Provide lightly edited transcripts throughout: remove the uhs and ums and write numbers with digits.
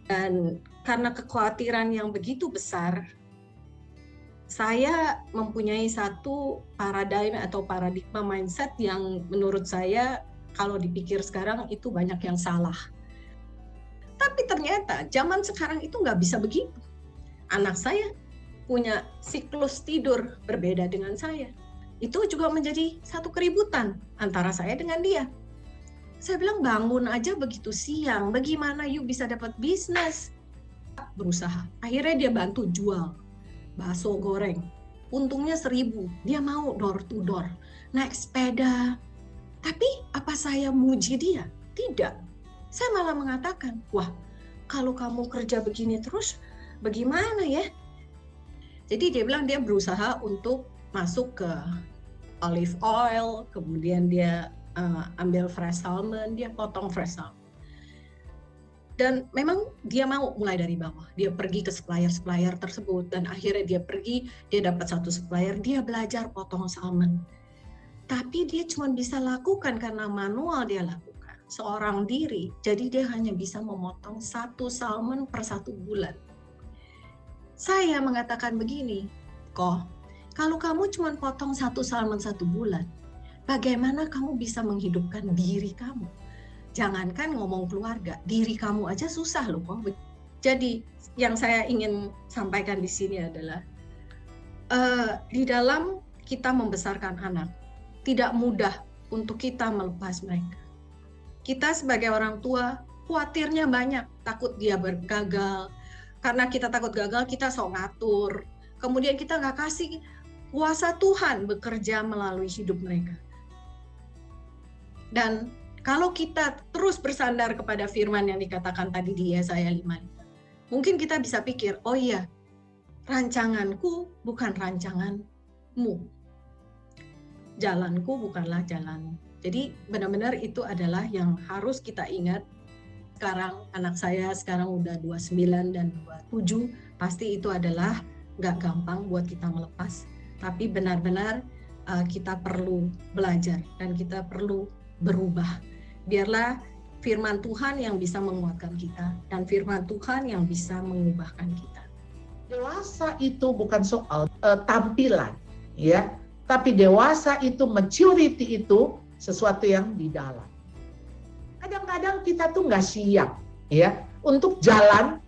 Dan karena kekhawatiran yang begitu besar, saya mempunyai satu paradigma mindset yang menurut saya kalau dipikir sekarang itu banyak yang salah. Tapi ternyata zaman sekarang itu nggak bisa begitu. Anak saya punya siklus tidur berbeda dengan saya. Itu juga menjadi satu keributan antara saya dengan dia. Saya bilang bangun aja begitu siang, bagaimana you bisa dapat bisnis? Berusaha. Akhirnya dia bantu jual bakso goreng. Untungnya 1.000. Dia mau door to door. Naik sepeda. Tapi apa saya muji dia? Tidak. Saya malah mengatakan, wah kalau kamu kerja begini terus, bagaimana ya? Jadi dia bilang dia berusaha untuk masuk ke olive oil, kemudian dia ambil fresh salmon, dia potong fresh salmon. Dan memang dia mau mulai dari bawah. Dia pergi ke supplier tersebut dan akhirnya dia pergi, dia dapat satu supplier, dia belajar potong salmon. Tapi dia cuma bisa lakukan karena manual dia lakukan, seorang diri. Jadi dia hanya bisa memotong 1 salmon per 1 bulan. Saya mengatakan begini, kok kalau kamu cuma potong 1 salmon 1 bulan, bagaimana kamu bisa menghidupkan diri kamu? Jangankan ngomong keluarga, diri kamu aja susah loh kok. Jadi yang saya ingin sampaikan di sini adalah di dalam kita membesarkan anak, tidak mudah untuk kita melepas mereka. Kita sebagai orang tua khawatirnya banyak, takut dia gagal. Karena kita takut gagal, kita sok ngatur. Kemudian kita nggak kasih kuasa Tuhan bekerja melalui hidup mereka. Dan kalau kita terus bersandar kepada firman yang dikatakan tadi di Yesaya 5, mungkin kita bisa pikir, oh iya, rancanganku bukan rancanganmu. Jalanku bukanlah jalanmu. Jadi benar-benar itu adalah yang harus kita ingat. Sekarang anak saya sekarang udah 29 dan 27, pasti itu adalah nggak gampang buat kita melepas. Tapi benar-benar kita perlu belajar dan kita perlu berubah. Biarlah firman Tuhan yang bisa menguatkan kita dan firman Tuhan yang bisa mengubahkan kita. Dewasa itu bukan soal tampilan, ya, tapi dewasa itu maturity itu sesuatu yang di dalam. Kadang-kadang kita tuh nggak siap, ya, untuk jalan,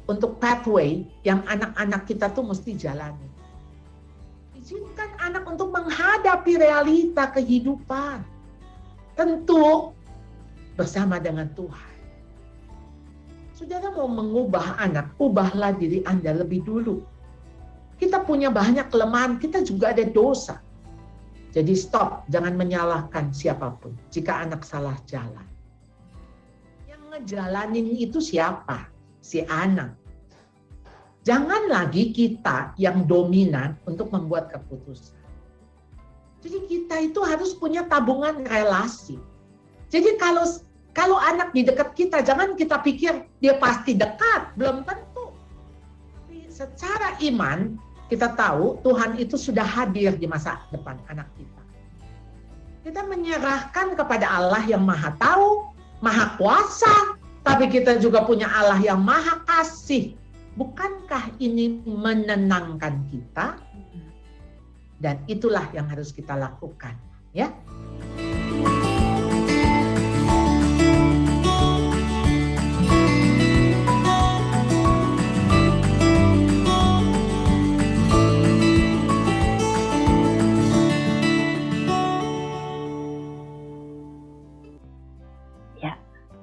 untuk pathway yang anak-anak kita tuh mesti jalani. Izinkan anak untuk menghadapi realita kehidupan. Tentu bersama dengan Tuhan. Saudara mau mengubah anak, ubahlah diri Anda lebih dulu. Kita punya banyak kelemahan, kita juga ada dosa. Jadi stop, jangan menyalahkan siapapun jika anak salah jalan. Yang ngejalanin itu siapa? Si anak. Jangan lagi kita yang dominan untuk membuat keputusan. Jadi kita itu harus punya tabungan relasi. Jadi kalau anak di dekat kita, jangan kita pikir dia pasti dekat, belum tentu. Tapi secara iman, kita tahu Tuhan itu sudah hadir di masa depan anak kita. Kita menyerahkan kepada Allah yang Maha Tahu, Maha Kuasa, tapi kita juga punya Allah yang Maha Kasih. Bukankah ini menenangkan kita? Dan itulah yang harus kita lakukan, ya.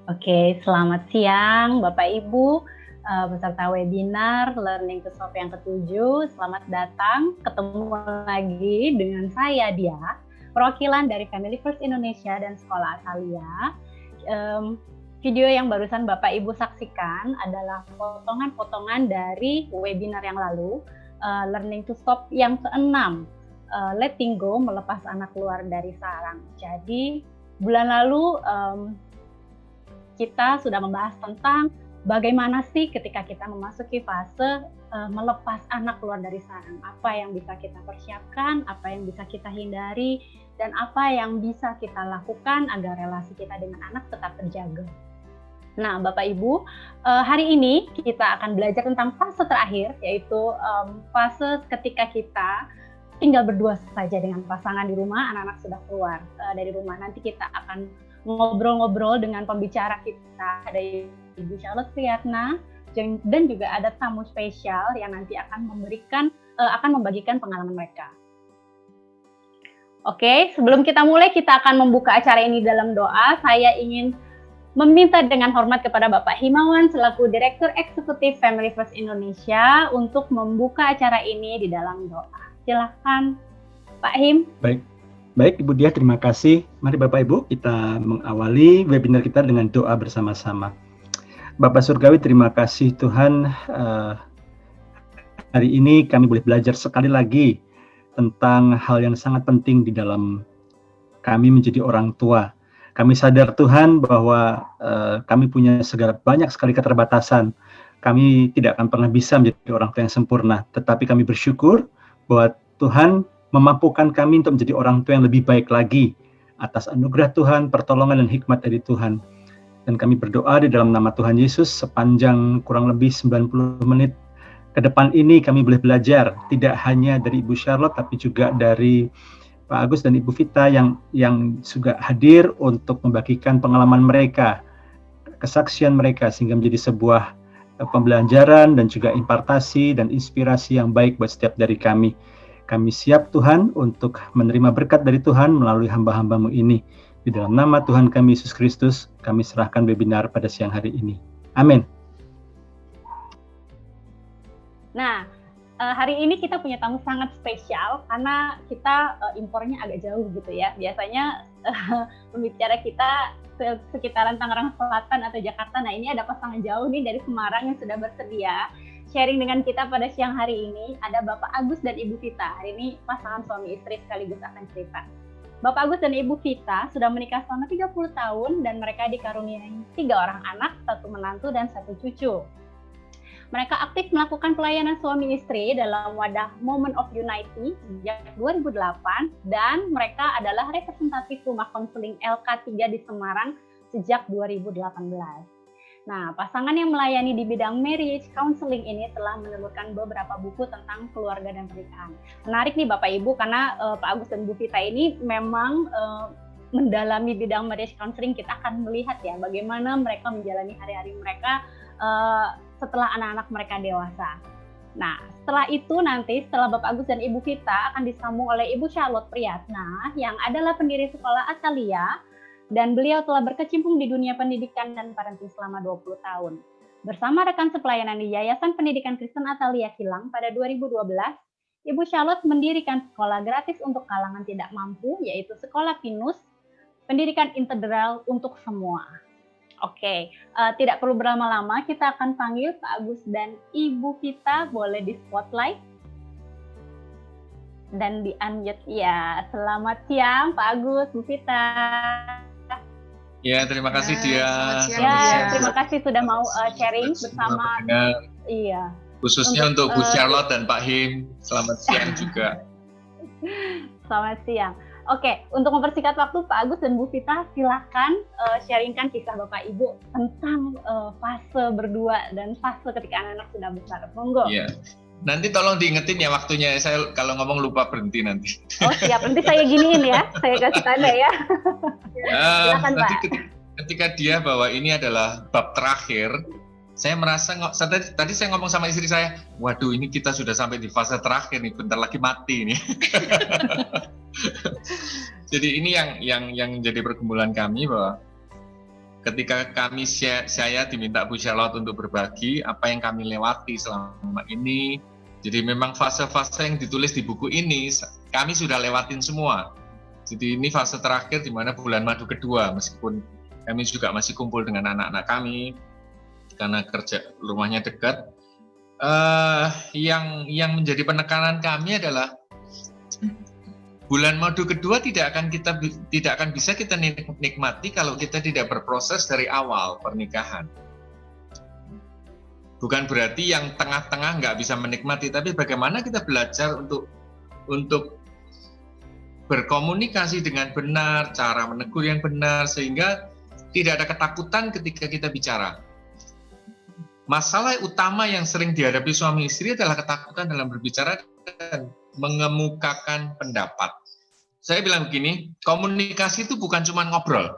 Oke, selamat siang Bapak Ibu, peserta webinar Learning to Stop yang ke-7. Selamat datang, ketemu lagi dengan saya Dia, perwakilan dari Family First Indonesia dan Sekolah Atalia. Video yang barusan Bapak Ibu saksikan adalah potongan-potongan dari webinar yang lalu, Learning to Stop yang ke-6, Letting Go, melepas anak keluar dari sarang. Jadi bulan lalu kita sudah membahas tentang bagaimana sih ketika kita memasuki fase melepas anak keluar dari sarang. Apa yang bisa kita persiapkan, apa yang bisa kita hindari, dan apa yang bisa kita lakukan agar relasi kita dengan anak tetap terjaga. Nah, Bapak Ibu, hari ini kita akan belajar tentang fase terakhir, yaitu fase ketika kita tinggal berdua saja dengan pasangan di rumah, anak-anak sudah keluar dari rumah. Nanti kita akan ngobrol-ngobrol dengan pembicara kita, ada Ibu Charlotte Priyatna, dan juga ada tamu spesial yang nanti akan membagikan pengalaman mereka. Oke, sebelum kita mulai, kita akan membuka acara ini dalam doa. Saya ingin meminta dengan hormat kepada Bapak Himawan selaku Direktur Eksekutif Family First Indonesia untuk membuka acara ini di dalam doa. Silakan, Pak Him. Baik, Ibu Diah, terima kasih. Mari Bapak Ibu, kita mengawali webinar kita dengan doa bersama-sama. Bapak Surgawi, terima kasih Tuhan. Hari ini kami boleh belajar sekali lagi tentang hal yang sangat penting di dalam kami menjadi orang tua. Kami sadar Tuhan bahwa kami punya banyak sekali keterbatasan. Kami tidak akan pernah bisa menjadi orang tua yang sempurna. Tetapi kami bersyukur bahwa Tuhan memampukan kami untuk menjadi orang tua yang lebih baik lagi atas anugerah Tuhan, pertolongan dan hikmat dari Tuhan. Dan kami berdoa di dalam nama Tuhan Yesus sepanjang kurang lebih 90 menit ke depan ini kami boleh belajar tidak hanya dari Ibu Charlotte tapi juga dari Pak Agus dan Ibu Vita yang juga hadir untuk membagikan pengalaman mereka, kesaksian mereka sehingga menjadi sebuah pembelajaran dan juga impartasi dan inspirasi yang baik buat setiap dari kami. Kami siap Tuhan untuk menerima berkat dari Tuhan melalui hamba-hamba-Mu ini. Di dalam nama Tuhan kami Yesus Kristus, kami serahkan webinar pada siang hari ini. Amin. Nah, hari ini kita punya tamu sangat spesial karena kita impornya agak jauh gitu ya. Biasanya pembicara kita sekitaran Tangerang Selatan atau Jakarta. Nah, ini ada pasangan jauh nih dari Semarang yang sudah bersedia sharing dengan kita pada siang hari ini. Ada Bapak Agus dan Ibu Vita. Hari ini pasangan suami istri sekaligus akan cerita. Bapak Agus dan Ibu Vita sudah menikah selama 30 tahun dan mereka dikaruniai 3 orang anak, 1 menantu dan 1 cucu. Mereka aktif melakukan pelayanan suami istri dalam wadah Moment of Unity sejak 2008 dan mereka adalah representatif rumah konseling LK3 di Semarang sejak 2018. Nah, pasangan yang melayani di bidang marriage counseling ini telah menelurkan beberapa buku tentang keluarga dan pernikahan. Menarik nih Bapak Ibu karena Pak Agus dan Bu Vita ini memang mendalami bidang marriage counseling. Kita akan melihat ya bagaimana mereka menjalani hari-hari mereka setelah anak-anak mereka dewasa. Nah, setelah itu nanti setelah Bapak Agus dan Ibu Vita akan disambung oleh Ibu Charlotte Priyatna yang adalah pendiri sekolah Atalia. Dan beliau telah berkecimpung di dunia pendidikan dan parenting selama 20 tahun. Bersama rekan sepelayanan di Yayasan Pendidikan Kristen Atalia Kilang pada 2012, Ibu Charlotte mendirikan sekolah gratis untuk kalangan tidak mampu, yaitu Sekolah Pinus, pendidikan integral untuk semua. Oke, tidak perlu berlama-lama, kita akan panggil Pak Agus dan Ibu Vita, boleh di spotlight dan di unmute. Ya, selamat siang Pak Agus, Bu Vita. Ya, terima kasih Dia. Terima kasih sudah mau sharing bersama. Iya. Khususnya untuk Bu Charlotte dan Pak Him, selamat siang juga. Selamat siang. Oke, untuk mempersingkat waktu Pak Agus dan Bu Vita, silakan sharingkan kisah Bapak Ibu tentang fase berdua dan fase ketika anak-anak sudah besar. Monggo. Iya. Nanti tolong diingetin ya waktunya, saya kalau ngomong lupa berhenti nanti. Oh siap, nanti saya giniin ya, saya kasih tanda ya. Silakan nanti Pak. ketika dia bahwa ini adalah bab terakhir, saya merasa, tadi saya ngomong sama istri saya, waduh ini kita sudah sampai di fase terakhir nih, bentar lagi mati nih. Jadi ini yang jadi pergumulan kami bahwa ketika saya diminta Bu Charlotte untuk berbagi apa yang kami lewati selama ini. Jadi memang fase-fase yang ditulis di buku ini kami sudah lewatin semua. Jadi ini fase terakhir di mana bulan madu kedua, meskipun kami juga masih kumpul dengan anak-anak kami karena kerja rumahnya dekat. Yang menjadi penekanan kami adalah bulan madu kedua tidak akan bisa kita nikmati kalau kita tidak berproses dari awal pernikahan. Bukan berarti yang tengah-tengah nggak bisa menikmati, tapi bagaimana kita belajar untuk berkomunikasi dengan benar, cara menegur yang benar, sehingga tidak ada ketakutan ketika kita bicara. Masalah utama yang sering dihadapi suami istri adalah ketakutan dalam berbicara dan mengemukakan pendapat. Saya bilang begini, komunikasi itu bukan cuma ngobrol,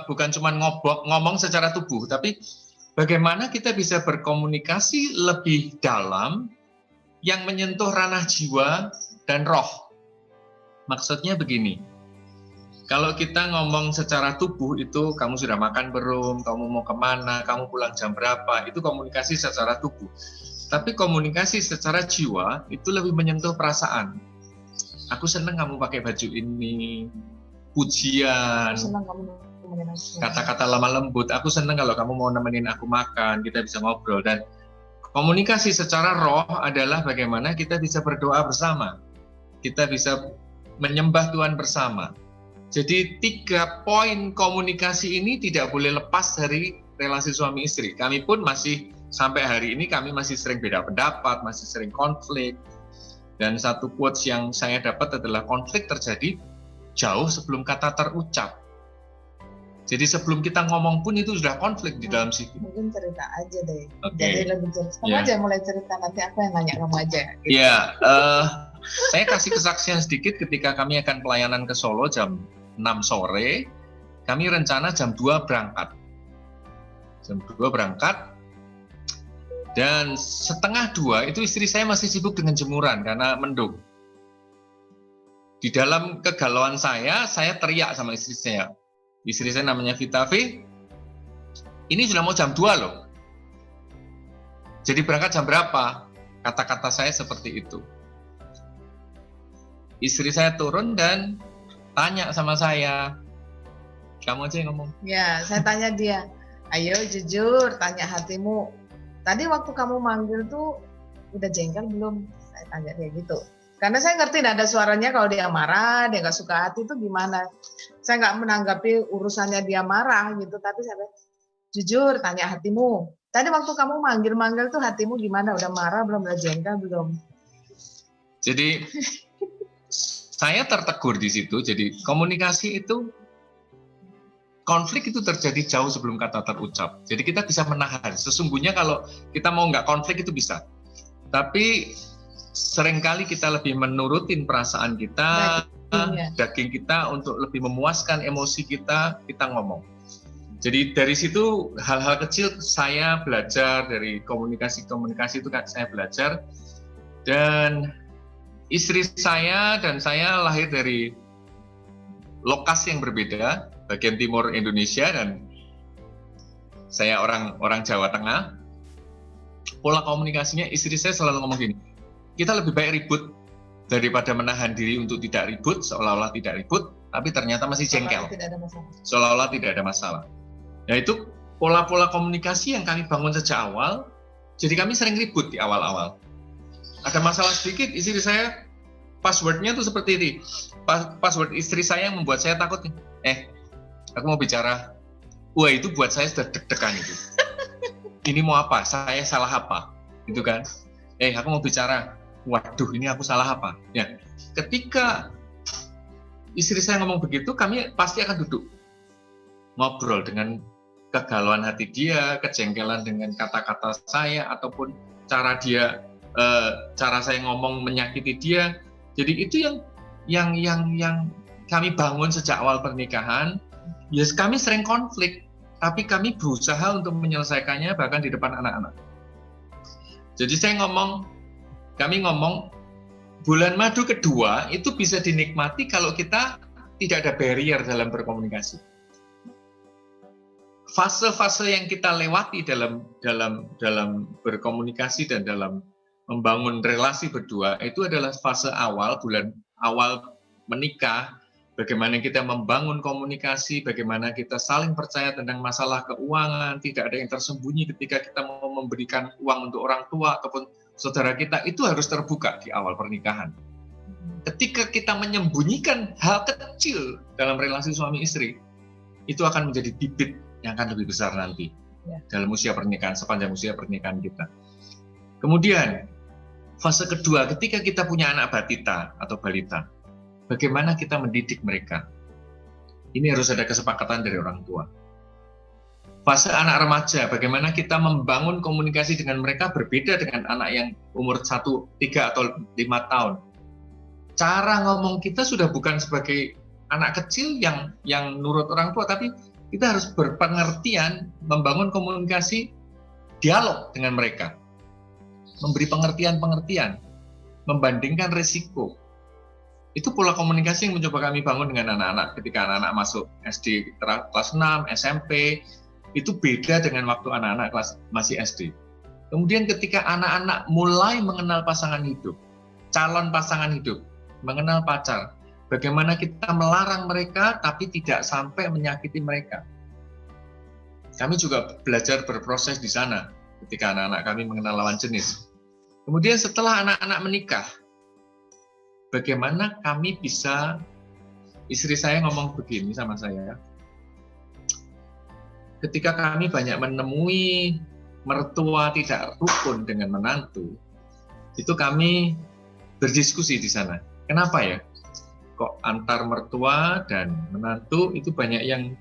bukan cuma ngomong secara tubuh, tapi bagaimana kita bisa berkomunikasi lebih dalam yang menyentuh ranah jiwa dan roh. Maksudnya begini, kalau kita ngomong secara tubuh itu kamu sudah makan belum, kamu mau kemana, kamu pulang jam berapa, itu komunikasi secara tubuh. Tapi komunikasi secara jiwa itu lebih menyentuh perasaan. Aku senang kamu pakai baju ini, pujian, kata-kata lemah lembut, aku senang kalau kamu mau nemenin aku makan, kita bisa ngobrol. Dan komunikasi secara roh adalah bagaimana kita bisa berdoa bersama, kita bisa menyembah Tuhan bersama. Jadi 3 poin komunikasi ini tidak boleh lepas dari relasi suami istri. Kami pun masih sampai hari ini kami masih sering beda pendapat, masih sering konflik. Dan satu quotes yang saya dapat adalah konflik terjadi jauh sebelum kata terucap. Jadi sebelum kita ngomong pun itu sudah konflik di dalam situ. Mungkin cerita aja deh. Oke. Jadi lebih cerita. Kamu aja mulai cerita, nanti aku yang nanya kamu aja. Iya, saya kasih kesaksian sedikit ketika kami akan pelayanan ke Solo jam 6 sore, kami rencana jam 2 berangkat. Jam 2 berangkat, dan setengah 2 itu istri saya masih sibuk dengan jemuran karena mendung. Di dalam kegalauan saya teriak sama istri saya. Istri saya namanya Vita V, ini sudah mau jam 2 loh. Jadi berangkat jam berapa? Kata-kata saya seperti itu. Istri saya turun dan tanya sama saya, kamu aja yang ngomong. Ya, saya tanya dia, ayo jujur, tanya hatimu. Tadi waktu kamu manggil tuh udah jengkel belum? Saya tanya dia gitu. Karena saya ngerti ada suaranya kalau dia marah, dia nggak suka hati itu gimana. Saya nggak menanggapi urusannya dia marah gitu, tapi saya bilang, jujur, tanya hatimu. Tadi waktu kamu manggil-manggil tuh hatimu gimana? Udah marah belum? Udah jengkel belum? Jadi saya tertegur di situ. Jadi komunikasi itu, konflik itu terjadi jauh sebelum kata terucap. Jadi kita bisa menahan. Sesungguhnya kalau kita mau nggak konflik itu bisa. Tapi seringkali kita lebih menurutin perasaan kita, daging kita untuk lebih memuaskan emosi kita ngomong. Jadi dari situ hal-hal kecil saya belajar, dari komunikasi itu kan saya belajar. Dan istri saya dan saya lahir dari lokasi yang berbeda, bagian timur Indonesia, dan saya orang Jawa Tengah. Pola komunikasinya istri saya selalu ngomong gini, kita lebih baik ribut daripada menahan diri untuk tidak ribut, seolah-olah tidak ribut, tapi ternyata masih jengkel. Seolah-olah tidak ada masalah. Nah itu pola-pola komunikasi yang kami bangun sejak awal, jadi kami sering ribut di awal-awal. Ada masalah sedikit, istri saya, passwordnya tuh seperti ini. Password istri saya yang membuat saya takut. Aku mau bicara. Wah itu buat saya sudah deg-degan itu. Ini mau apa? Saya salah apa? Gitu kan. Aku mau bicara. Waduh, ini aku salah apa? Ya, ketika istri saya ngomong begitu, kami pasti akan duduk ngobrol dengan kegalauan hati dia, kejengkelan dengan kata-kata saya, ataupun cara saya ngomong menyakiti dia. Jadi itu yang kami bangun sejak awal pernikahan. Yes, kami sering konflik, tapi kami berusaha untuk menyelesaikannya bahkan di depan anak-anak. Jadi kami ngomong bulan madu kedua itu bisa dinikmati kalau kita tidak ada barrier dalam berkomunikasi. Fase-fase yang kita lewati dalam berkomunikasi dan dalam membangun relasi berdua itu adalah fase awal, bulan awal menikah, bagaimana kita membangun komunikasi, bagaimana kita saling percaya tentang masalah keuangan, tidak ada yang tersembunyi ketika kita mau memberikan uang untuk orang tua ataupun saudara kita, itu harus terbuka di awal pernikahan. ketika kita menyembunyikan hal kecil dalam relasi suami istri, itu akan menjadi bibit yang akan lebih besar nanti dalam usia pernikahan, sepanjang usia pernikahan kita. Kemudian fase kedua, ketika kita punya anak batita atau balita, bagaimana kita mendidik mereka? Ini harus ada kesepakatan dari orang tua. Fase anak remaja, bagaimana kita membangun komunikasi dengan mereka berbeda dengan anak yang umur 1, 3, atau 5 tahun. Cara ngomong kita sudah bukan sebagai anak kecil yang nurut orang tua, tapi kita harus berpengertian, membangun komunikasi, dialog dengan mereka. Memberi pengertian-pengertian, membandingkan risiko. Itu pola komunikasi yang mencoba kami bangun dengan anak-anak ketika anak-anak masuk SD kelas 6, SMP, itu beda dengan waktu anak-anak kelas masih SD. Kemudian ketika anak-anak mulai mengenal pasangan hidup, calon pasangan hidup, mengenal pacar, bagaimana kita melarang mereka tapi tidak sampai menyakiti mereka. Kami juga belajar berproses di sana ketika anak-anak kami mengenal lawan jenis. Kemudian setelah anak-anak menikah, bagaimana kami bisa, istri saya ngomong begini sama saya, ketika kami banyak menemui mertua tidak rukun dengan menantu, itu kami berdiskusi di sana. Kenapa ya? Kok antar mertua dan menantu itu banyak yang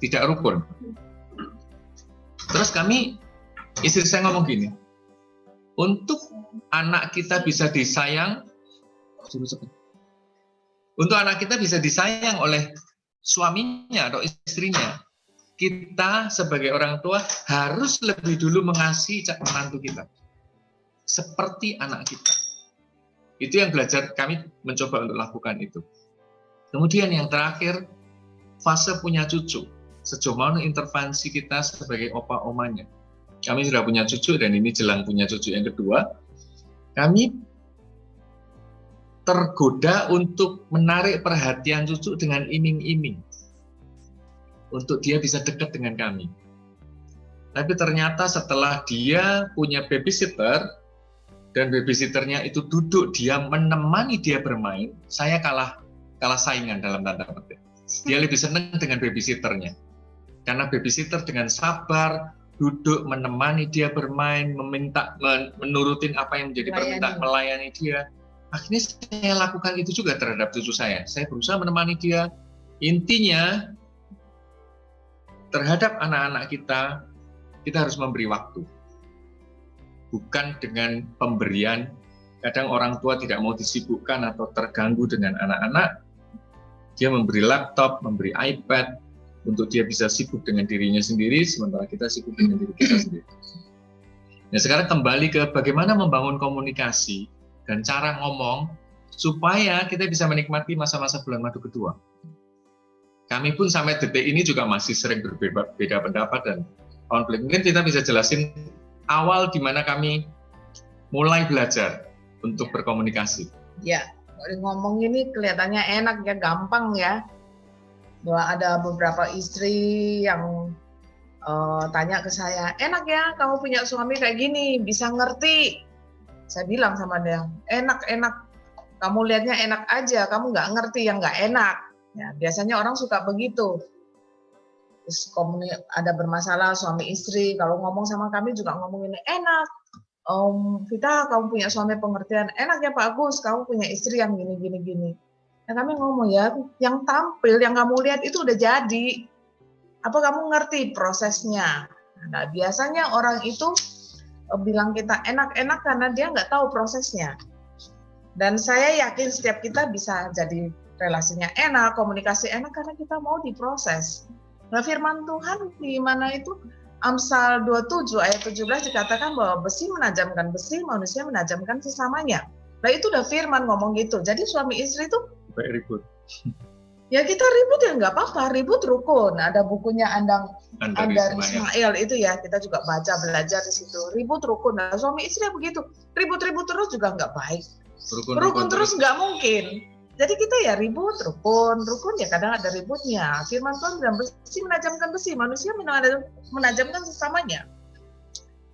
tidak rukun? Terus istri saya ngomong gini, untuk anak kita bisa disayang, untuk anak kita bisa disayang oleh suaminya atau istrinya, kita sebagai orang tua harus lebih dulu mengasihi menantu kita seperti anak kita. Itu yang belajar kami mencoba untuk lakukan itu. Kemudian yang terakhir, fase punya cucu. Sejauh mana intervensi kita sebagai opa-omanya. Kami sudah punya cucu dan ini jelang punya cucu yang kedua. Kami tergoda untuk menarik perhatian cucu dengan iming-iming. Untuk dia bisa dekat dengan kami. Tapi ternyata setelah dia punya babysitter, dan babysitternya itu duduk, dia menemani dia bermain, saya kalah saingan dalam tanda petik. Dia lebih senang dengan babysitternya. Karena babysitter dengan sabar, duduk menemani dia bermain, menurutin apa yang menjadi permintaan, melayani dia. Akhirnya saya lakukan itu juga terhadap cucu saya. Saya berusaha menemani dia. Intinya, terhadap anak-anak kita harus memberi waktu. Bukan dengan pemberian. Kadang orang tua tidak mau disibukkan atau terganggu dengan anak-anak. Dia memberi laptop, memberi iPad, untuk dia bisa sibuk dengan dirinya sendiri, sementara kita sibuk dengan diri kita sendiri. Nah, sekarang kembali ke bagaimana membangun komunikasi dan cara ngomong, supaya kita bisa menikmati masa-masa bulan madu kedua. Kami pun sampai detik ini juga masih sering berbeda pendapat dan konflik. Mungkin kita bisa jelasin awal di mana kami mulai belajar untuk berkomunikasi. Ya, ngomong ini kelihatannya enak ya, gampang ya. Bahwa ada beberapa istri yang tanya ke saya, enak ya kamu punya suami kayak gini, bisa ngerti. Saya bilang sama dia, enak, kamu lihatnya enak aja, kamu nggak ngerti yang nggak enak. Ya, biasanya orang suka begitu. Terus ada bermasalah suami istri, kalau ngomong sama kami juga ngomong ini, enak. Vita, kamu punya suami pengertian, enak ya Pak Agus, kamu punya istri yang gini. Nah, kami ngomong ya, yang tampil, yang kamu lihat itu udah jadi. Apa kamu ngerti prosesnya? Nah, biasanya orang itu bilang kita enak-enak karena dia nggak tahu prosesnya. Dan saya yakin setiap kita bisa jadi relasinya enak, komunikasi enak karena kita mau diproses. Nah, firman Tuhan di mana itu Amsal 27 ayat 17 dikatakan bahwa besi menajamkan besi, manusia menajamkan sesamanya. Nah, itu udah firman ngomong gitu. Jadi suami istri itu baik ribut. Ya kita ribut ya nggak apa-apa, ribut rukun. Ada bukunya Andar Ismail itu ya, kita juga belajar di situ. Ribut rukun. Nah, suami istri begitu, ribut-ribut terus juga nggak baik. Rukun terus nggak mungkin. Jadi kita ya ribut, rukun ya kadang ada ributnya. Firman Tuhan bilang besi menajamkan besi, manusia menajamkan sesamanya.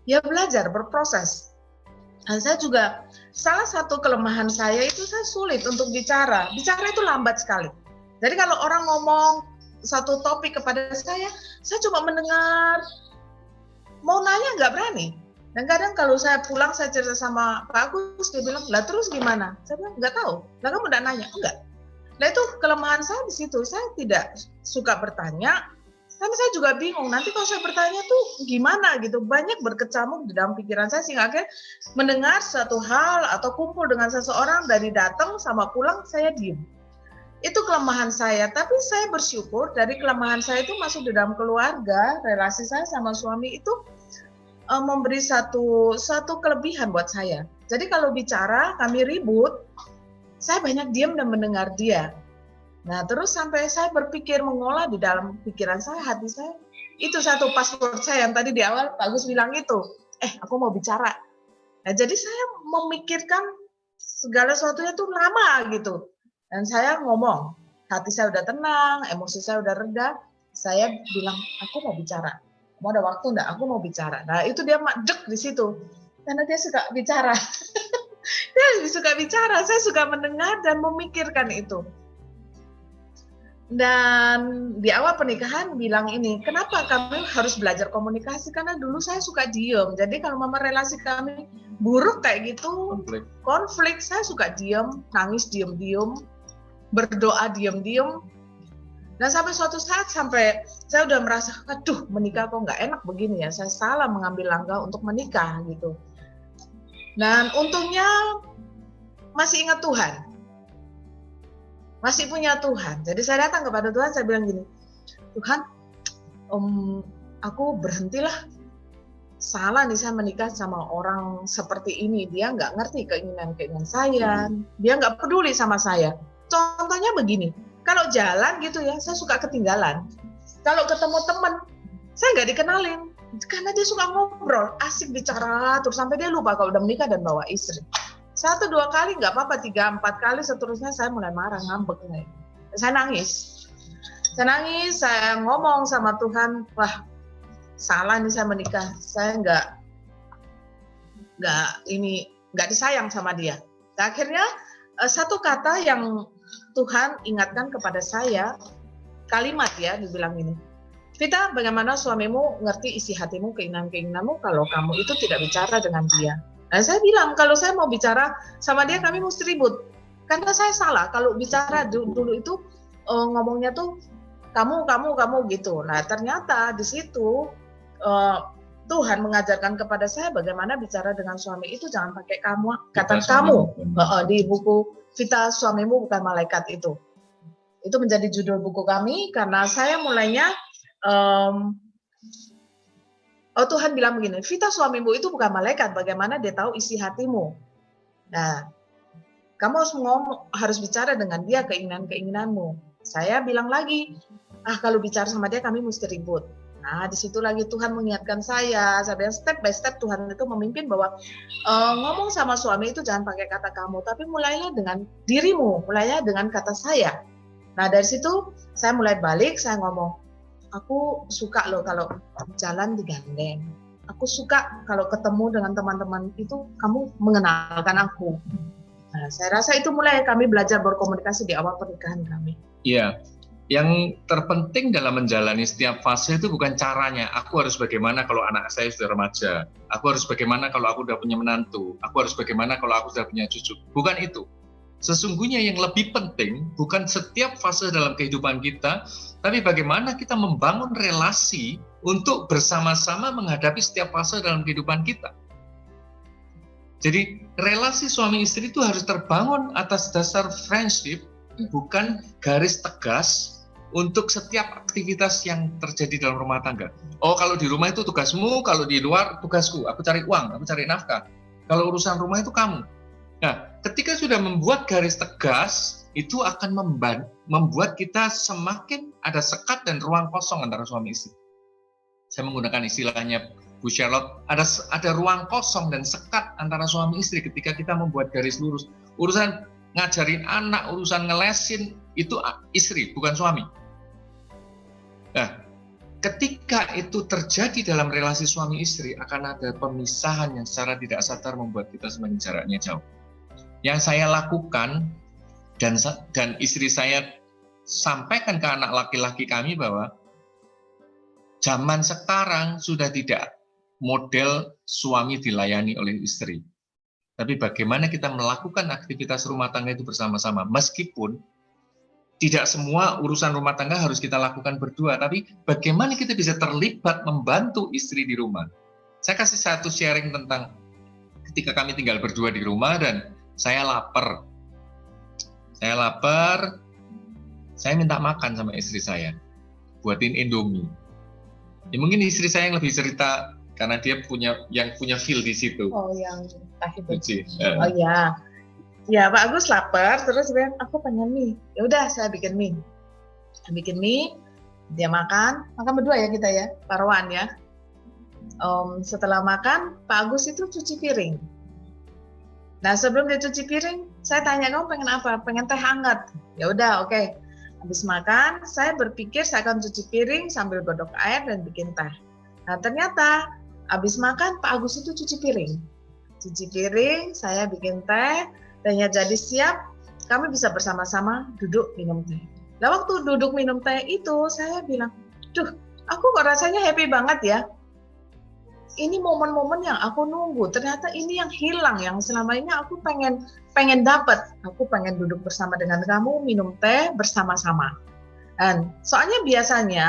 Ya belajar, berproses. Dan saya juga salah satu kelemahan saya itu saya sulit untuk bicara. Bicara itu lambat sekali. Jadi kalau orang ngomong satu topik kepada saya cuma mendengar. Mau nanya nggak berani. Dan kadang kalau saya pulang, saya cerita sama Pak Agus, dia bilang, lah terus gimana? Saya bilang, nggak tahu. Lah kamu udah nanya? Enggak. Nah itu kelemahan saya di situ. Saya tidak suka bertanya, karena saya juga bingung. Nanti kalau saya bertanya tuh gimana gitu. Banyak berkecamuk di dalam pikiran saya, sehingga akhirnya mendengar satu hal atau kumpul dengan seseorang, dari datang sama pulang, saya diem. Itu kelemahan saya. Tapi saya bersyukur dari kelemahan saya itu masuk di dalam keluarga, relasi saya sama suami itu memberi satu kelebihan buat saya. Jadi kalau bicara, kami ribut, saya banyak diam dan mendengar dia. Nah terus sampai saya berpikir, mengolah di dalam pikiran saya, hati saya, itu satu password saya yang tadi di awal Pak Agus bilang itu, aku mau bicara. Nah jadi saya memikirkan segala sesuatunya tuh lama gitu. Dan saya ngomong, hati saya udah tenang, emosi saya udah reda, saya bilang, aku mau bicara. Mau ada waktu enggak? Aku mau bicara. Nah itu dia dek di situ, karena dia suka bicara. Dia suka bicara, saya suka mendengar dan memikirkan itu. Dan di awal pernikahan bilang ini, kenapa kami harus belajar komunikasi? Karena dulu saya suka diem. Jadi kalau mama relasi kami buruk kayak gitu, konflik saya suka diem, nangis diem-diem, berdoa diem-diem. Dan sampai suatu saat sampai saya udah merasa, aduh menikah kok nggak enak begini ya, saya salah mengambil langkah untuk menikah gitu. Dan untungnya masih ingat Tuhan, masih punya Tuhan. Jadi saya datang kepada Tuhan, saya bilang gini, Tuhan, aku berhentilah, salah nih saya menikah sama orang seperti ini, dia nggak ngerti keinginan saya, dia nggak peduli sama saya. Contohnya begini, kalau jalan gitu ya, saya suka ketinggalan. Kalau ketemu teman, saya nggak dikenalin. Karena dia suka ngobrol, asik bicara, terus sampai dia lupa kalau udah menikah dan bawa istri. 1-2 kali nggak apa-apa, 3-4 kali seterusnya saya mulai marah, ngambek. Saya nangis. Saya ngomong sama Tuhan, wah salah nih saya menikah. Saya nggak disayang sama dia. Nah, akhirnya satu kata yang Tuhan ingatkan kepada saya, kalimat ya, dibilang ini, Vita, bagaimana suamimu ngerti isi hatimu, keinginan-keinginanmu kalau kamu itu tidak bicara dengan dia. Nah saya bilang, kalau saya mau bicara sama dia, kami mesti ribut. Karena saya salah, kalau bicara dulu itu ngomongnya tuh kamu gitu. Nah ternyata di situ Tuhan mengajarkan kepada saya bagaimana bicara dengan suami itu, jangan pakai kata kamu. Di buku Vita, suamimu bukan malaikat itu. Itu menjadi judul buku kami karena saya mulainya Tuhan bilang begini, Vita, suamimu itu bukan malaikat, bagaimana dia tahu isi hatimu. Nah, kamu harus bicara dengan dia keinginan-keinginanmu. Saya bilang lagi, kalau bicara sama dia kami mesti ribut. Nah, di situ lagi Tuhan mengingatkan saya bilang step by step Tuhan itu memimpin bahwa ngomong sama suami itu jangan pakai kata kamu, tapi mulailah dengan dirimu, mulailah dengan kata saya. Nah, dari situ saya mulai balik, saya ngomong, aku suka loh kalau jalan digandeng. Aku suka kalau ketemu dengan teman-teman itu kamu mengenalkan aku. Nah, saya rasa itu mulai kami belajar berkomunikasi di awal pernikahan kami. Iya. Yang terpenting dalam menjalani setiap fase itu bukan caranya. Aku harus bagaimana kalau anak saya sudah remaja. Aku harus bagaimana kalau aku sudah punya menantu. Aku harus bagaimana kalau aku sudah punya cucu. Bukan itu. Sesungguhnya yang lebih penting bukan setiap fase dalam kehidupan kita, tapi bagaimana kita membangun relasi untuk bersama-sama menghadapi setiap fase dalam kehidupan kita. Jadi relasi suami istri itu harus terbangun atas dasar friendship, bukan garis tegas untuk setiap aktivitas yang terjadi dalam rumah tangga. Oh, kalau di rumah itu tugasmu, kalau di luar tugasku. Aku cari uang, aku cari nafkah. Kalau urusan rumah itu kamu. Nah, ketika sudah membuat garis tegas, itu akan membuat kita semakin ada sekat dan ruang kosong antara suami istri. Saya menggunakan istilahnya Bu Charlotte, ada ruang kosong dan sekat antara suami istri ketika kita membuat garis lurus. Urusan ngajarin anak, urusan ngelesin, itu istri, bukan suami. Nah, ketika itu terjadi dalam relasi suami istri, akan ada pemisahan yang secara tidak sadar membuat kita semakin jaraknya jauh. yang saya lakukan dan istri saya sampaikan ke anak laki-laki kami bahwa zaman sekarang sudah tidak model suami dilayani oleh istri. Tapi bagaimana kita melakukan aktivitas rumah tangga itu bersama-sama. Meskipun tidak semua urusan rumah tangga harus kita lakukan berdua, tapi bagaimana kita bisa terlibat membantu istri di rumah. Saya kasih satu sharing tentang ketika kami tinggal berdua di rumah dan saya lapar. Saya minta makan sama istri saya, buatin Indomie. Ya mungkin istri saya yang lebih cerita karena dia punya feel di situ. Oh, yang Cuci. Oh ya. Ya, Pak Agus lapar, terus dia bilang, aku pengen mie. Ya udah, saya bikin mie. Dia makan berdua ya kita ya, paruan ya. Setelah makan, Pak Agus itu cuci piring. Nah, sebelum dia cuci piring, saya tanya, kamu pengen apa? Pengen teh hangat. Ya udah, oke. Habis makan, saya berpikir saya akan cuci piring sambil godok air dan bikin teh. Nah, ternyata habis makan Pak Agus itu cuci piring. Saya bikin teh, dan ya jadi siap, kami bisa bersama-sama duduk minum teh. Nah, waktu duduk minum teh itu, saya bilang, duh, aku kok rasanya happy banget ya. Ini momen-momen yang aku nunggu, ternyata ini yang hilang, yang selama ini aku pengen dapat. Aku pengen duduk bersama dengan kamu, minum teh bersama-sama. Dan soalnya biasanya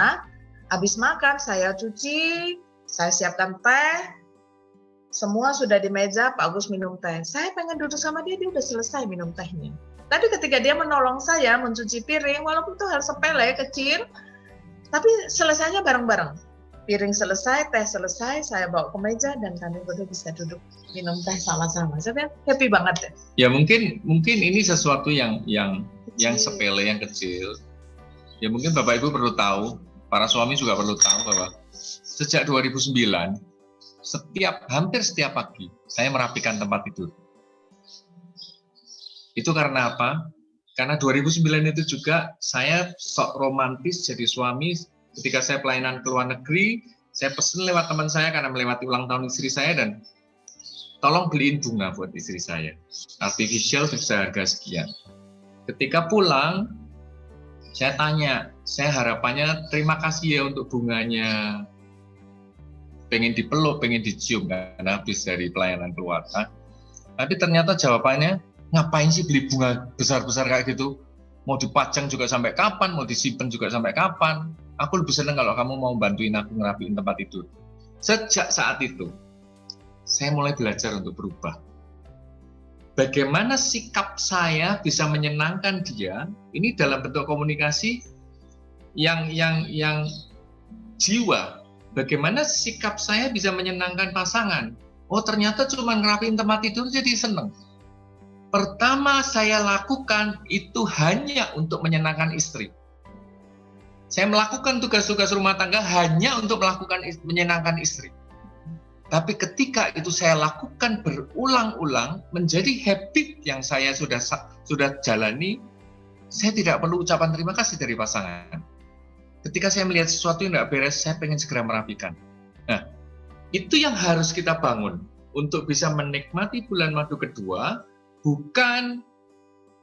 habis makan saya cuci, saya siapkan teh, semua sudah di meja, Pak Agus minum teh. Saya pengen duduk sama dia udah selesai minum tehnya. Tapi ketika dia menolong saya mencuci piring, walaupun itu hal sepele, kecil, tapi selesainya bareng-bareng. Piring selesai, teh selesai, saya bawa ke meja dan kami berdua bisa duduk minum teh sama-sama. Saya happy banget deh. Ya mungkin ini sesuatu yang sepele, yang kecil. Ya mungkin Bapak Ibu perlu tahu, para suami juga perlu tahu bahwa sejak 2009 hampir setiap pagi saya merapikan tempat tidur. Itu karena apa? Karena 2009 itu juga saya sok romantis jadi suami. Ketika saya pelayanan ke luar negeri, saya pesen lewat teman saya karena melewati ulang tahun istri saya dan tolong beliin bunga buat istri saya. Artificial bisa harga sekian. Ketika pulang, saya tanya, saya harapannya terima kasih ya untuk bunganya. Pengen dipeluk, pengen dicium karena habis dari pelayanan keluarga. Tapi ternyata jawabannya, ngapain sih beli bunga besar-besar kayak gitu? Mau dipajang juga sampai kapan, mau disimpan juga sampai kapan? Aku lebih senang kalau kamu mau bantuin aku ngerapiin tempat tidur. Sejak saat itu, saya mulai belajar untuk berubah. Bagaimana sikap saya bisa menyenangkan dia, ini dalam bentuk komunikasi yang jiwa. Bagaimana sikap saya bisa menyenangkan pasangan? Oh ternyata cuma ngerapiin tempat tidur jadi seneng. Pertama saya lakukan itu hanya untuk menyenangkan istri. Saya melakukan tugas-tugas rumah tangga hanya untuk menyenangkan istri. Tapi ketika itu saya lakukan berulang-ulang, menjadi habit yang saya sudah jalani, saya tidak perlu ucapan terima kasih dari pasangan. Ketika saya melihat sesuatu yang tidak beres, saya pengen segera merapikan. Nah, itu yang harus kita bangun untuk bisa menikmati bulan madu kedua, bukan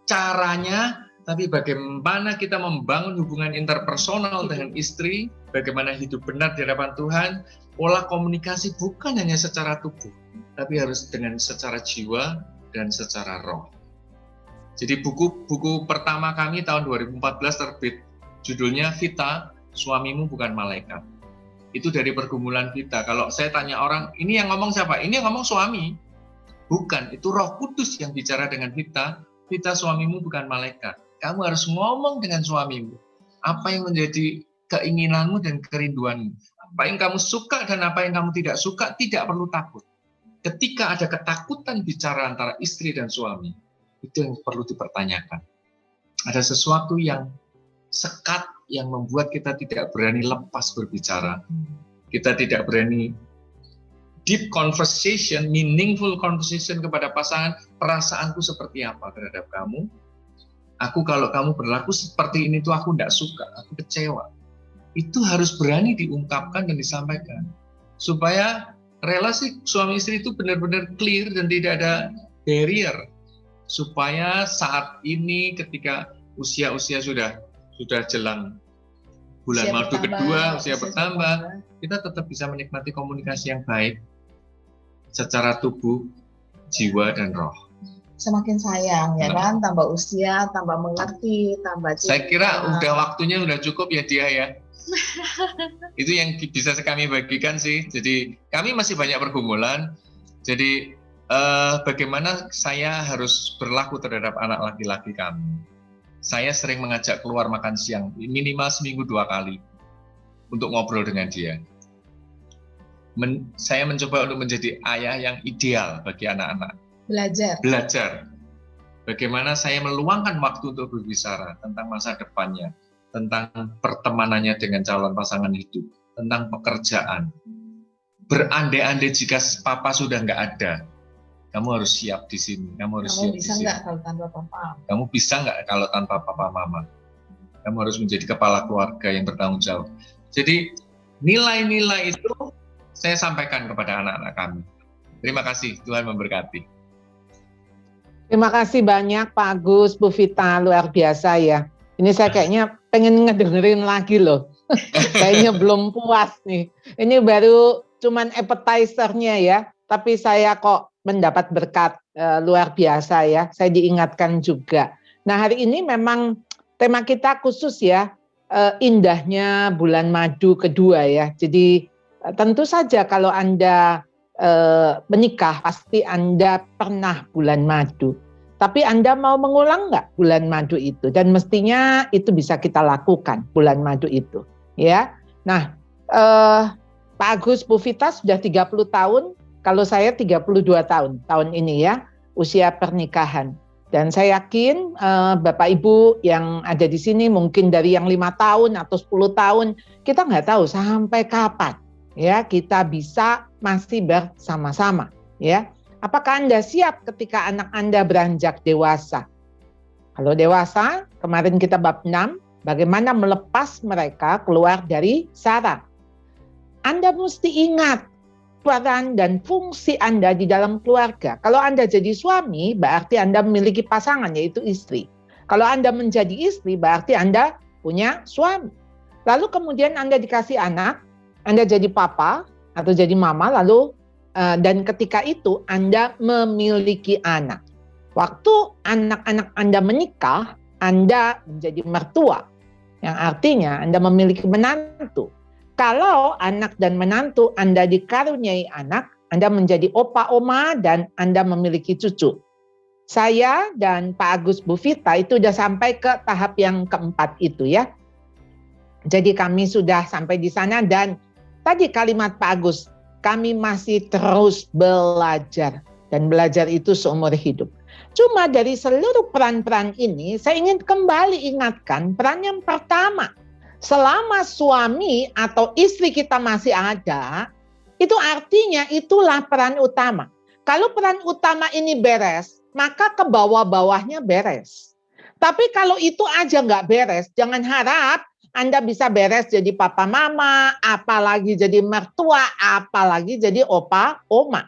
caranya, tapi bagaimana kita membangun hubungan interpersonal dengan istri, bagaimana hidup benar di hadapan Tuhan, pola komunikasi bukan hanya secara tubuh, tapi harus dengan secara jiwa dan secara roh. Jadi buku pertama kami tahun 2014 terbit, judulnya Vita, Suamimu Bukan Malaikat. Itu dari pergumulan kita. Kalau saya tanya orang, ini yang ngomong siapa? Ini yang ngomong suami. Bukan, itu Roh Kudus yang bicara dengan Vita. Vita, suamimu bukan malaikat. Kamu harus ngomong dengan suamimu. Apa yang menjadi keinginanmu dan kerinduanmu. Apa yang kamu suka dan apa yang kamu tidak suka, tidak perlu takut. Ketika ada ketakutan bicara antara istri dan suami, itu yang perlu dipertanyakan. Ada sesuatu yang sekat yang membuat kita tidak berani lepas berbicara. Kita tidak berani deep conversation, meaningful conversation kepada pasangan. Perasaanku seperti apa terhadap kamu? Aku kalau kamu berlaku seperti ini tuh aku tidak suka, aku kecewa. Itu harus berani diungkapkan dan disampaikan. Supaya relasi suami istri itu benar-benar clear dan tidak ada barrier. supaya saat ini ketika usia-usia sudah jelang bulan madu kedua, usia bertambah, kita tetap bisa menikmati komunikasi yang baik secara tubuh, jiwa, dan roh. Semakin sayang, ya kan? Tambah usia, tambah mengerti, tambah cinta. Saya kira udah waktunya udah cukup ya dia ya. Itu yang bisa kami bagikan sih. Jadi kami masih banyak pergumulan. Jadi bagaimana saya harus berlaku terhadap anak laki-laki kami. Saya sering mengajak keluar makan siang, minimal seminggu 2 kali untuk ngobrol dengan dia. Saya mencoba untuk menjadi ayah yang ideal bagi anak-anak. Belajar. Bagaimana saya meluangkan waktu untuk berbicara tentang masa depannya, tentang pertemanannya dengan calon pasangan hidup, tentang pekerjaan. Berandai-andai jika papa sudah nggak ada, kamu harus siap di sini. Kamu bisa nggak kalau tanpa papa? Kamu bisa nggak kalau tanpa papa mama? Kamu harus menjadi kepala keluarga yang bertanggung jawab. Jadi nilai-nilai itu saya sampaikan kepada anak-anak kami. Terima kasih, Tuhan memberkati. Terima kasih banyak Pak Agus, Bu Vita, luar biasa ya. Ini saya kayaknya pengen ngedengerin lagi loh. Kayaknya belum puas nih. Ini baru cuman appetizer-nya ya, tapi saya kok mendapat berkat luar biasa ya. Saya diingatkan juga. Nah, hari ini memang tema kita khusus ya, indahnya bulan madu kedua ya. Jadi tentu saja kalau Anda menikah pasti Anda pernah bulan madu. Tapi Anda mau mengulang nggak bulan madu itu? Dan mestinya itu bisa kita lakukan bulan madu itu, ya. Nah, Pak Agus, Bu Vita sudah 30 tahun, kalau saya 32 tahun ini ya, usia pernikahan. Dan saya yakin Bapak Ibu yang ada di sini mungkin dari yang 5 tahun atau 10 tahun, kita nggak tahu sampai kapan ya kita bisa masih bersama-sama, ya. Apakah Anda siap ketika anak Anda beranjak dewasa? Kalau dewasa, kemarin kita bab 6, bagaimana melepas mereka keluar dari sarang. Anda mesti ingat peran dan fungsi Anda di dalam keluarga. Kalau Anda jadi suami, berarti Anda memiliki pasangan, yaitu istri. Kalau Anda menjadi istri, berarti Anda punya suami. Lalu kemudian Anda dikasih anak, Anda jadi papa atau jadi mama, lalu dan ketika itu Anda memiliki anak. Waktu anak-anak Anda menikah, Anda menjadi mertua, yang artinya Anda memiliki menantu. Kalau anak dan menantu Anda dikaruniai anak, Anda menjadi opa, oma, dan Anda memiliki cucu. Saya dan Pak Agus, Bu Vita itu sudah sampai ke tahap yang keempat itu ya. Jadi kami sudah sampai di sana dan tadi kalimat Pak Agus, kami masih terus belajar. Dan belajar itu seumur hidup. Cuma dari seluruh peran-peran ini, saya ingin kembali ingatkan peran yang pertama. Selama suami atau istri kita masih ada, itu artinya itulah peran utama. Kalau peran utama ini beres, maka ke bawah-bawahnya beres. Tapi kalau itu aja nggak beres, jangan harap Anda bisa beres jadi papa mama, apalagi jadi mertua, apalagi jadi opa oma.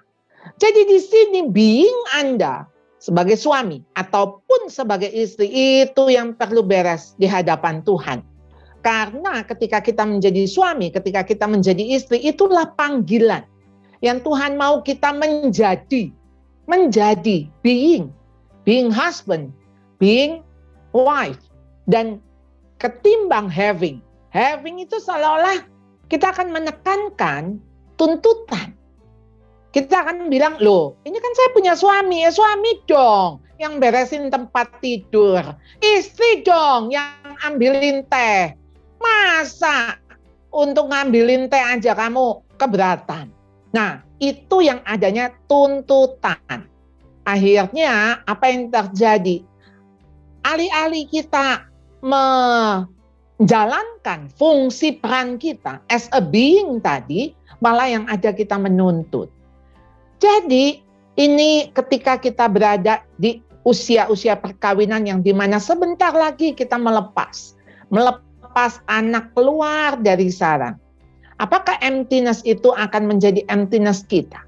Jadi di sini being Anda sebagai suami ataupun sebagai istri itu yang perlu beres di hadapan Tuhan. Karena ketika kita menjadi suami, ketika kita menjadi istri, itulah panggilan yang Tuhan mau kita menjadi being husband, being wife, dan ketimbang having itu seolah-olah kita akan menekankan tuntutan. Kita akan bilang, loh ini kan saya punya suami, ya suami dong yang beresin tempat tidur, istri dong yang ambilin teh. Masa untuk ngambilin teh aja kamu keberatan? Nah, itu yang adanya tuntutan. Akhirnya apa yang terjadi? Alih-alih kita menjalankan fungsi peran kita as a being tadi, malah yang ada kita menuntut. Jadi ini ketika kita berada di usia-usia perkawinan yang dimana sebentar lagi kita melepas anak keluar dari sarang. Apakah emptiness itu akan menjadi emptiness kita?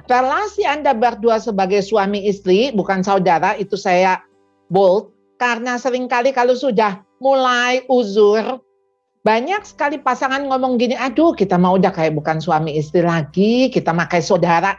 Relasi Anda berdua sebagai suami istri, bukan saudara, itu saya bold, karena seringkali kalau sudah mulai uzur, banyak sekali pasangan ngomong gini, aduh kita mau udah kayak bukan suami istri lagi, kita mah kayak saudara.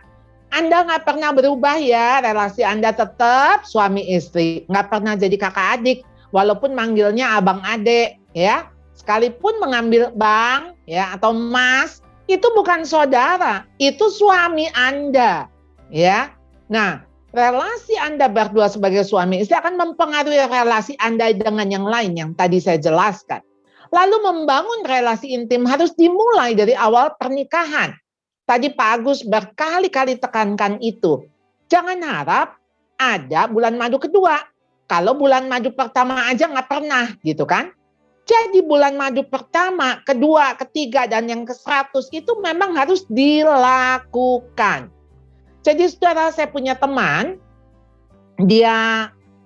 Anda nggak pernah berubah ya, relasi Anda tetap suami istri, nggak pernah jadi kakak adik, walaupun manggilnya abang adek, ya. Sekalipun mengambil bang, ya, atau mas, itu bukan saudara, itu suami Anda, ya. Nah, relasi Anda berdua sebagai suami istri akan mempengaruhi relasi Anda dengan yang lain yang tadi saya jelaskan. Lalu membangun relasi intim harus dimulai dari awal pernikahan. Tadi Pak Agus berkali-kali tekankan itu. Jangan harap ada bulan madu kedua. Kalau bulan madu pertama aja nggak pernah gitu kan. Jadi bulan madu pertama, kedua, ketiga, dan yang ke-100 itu memang harus dilakukan. Jadi saudara, saya punya teman,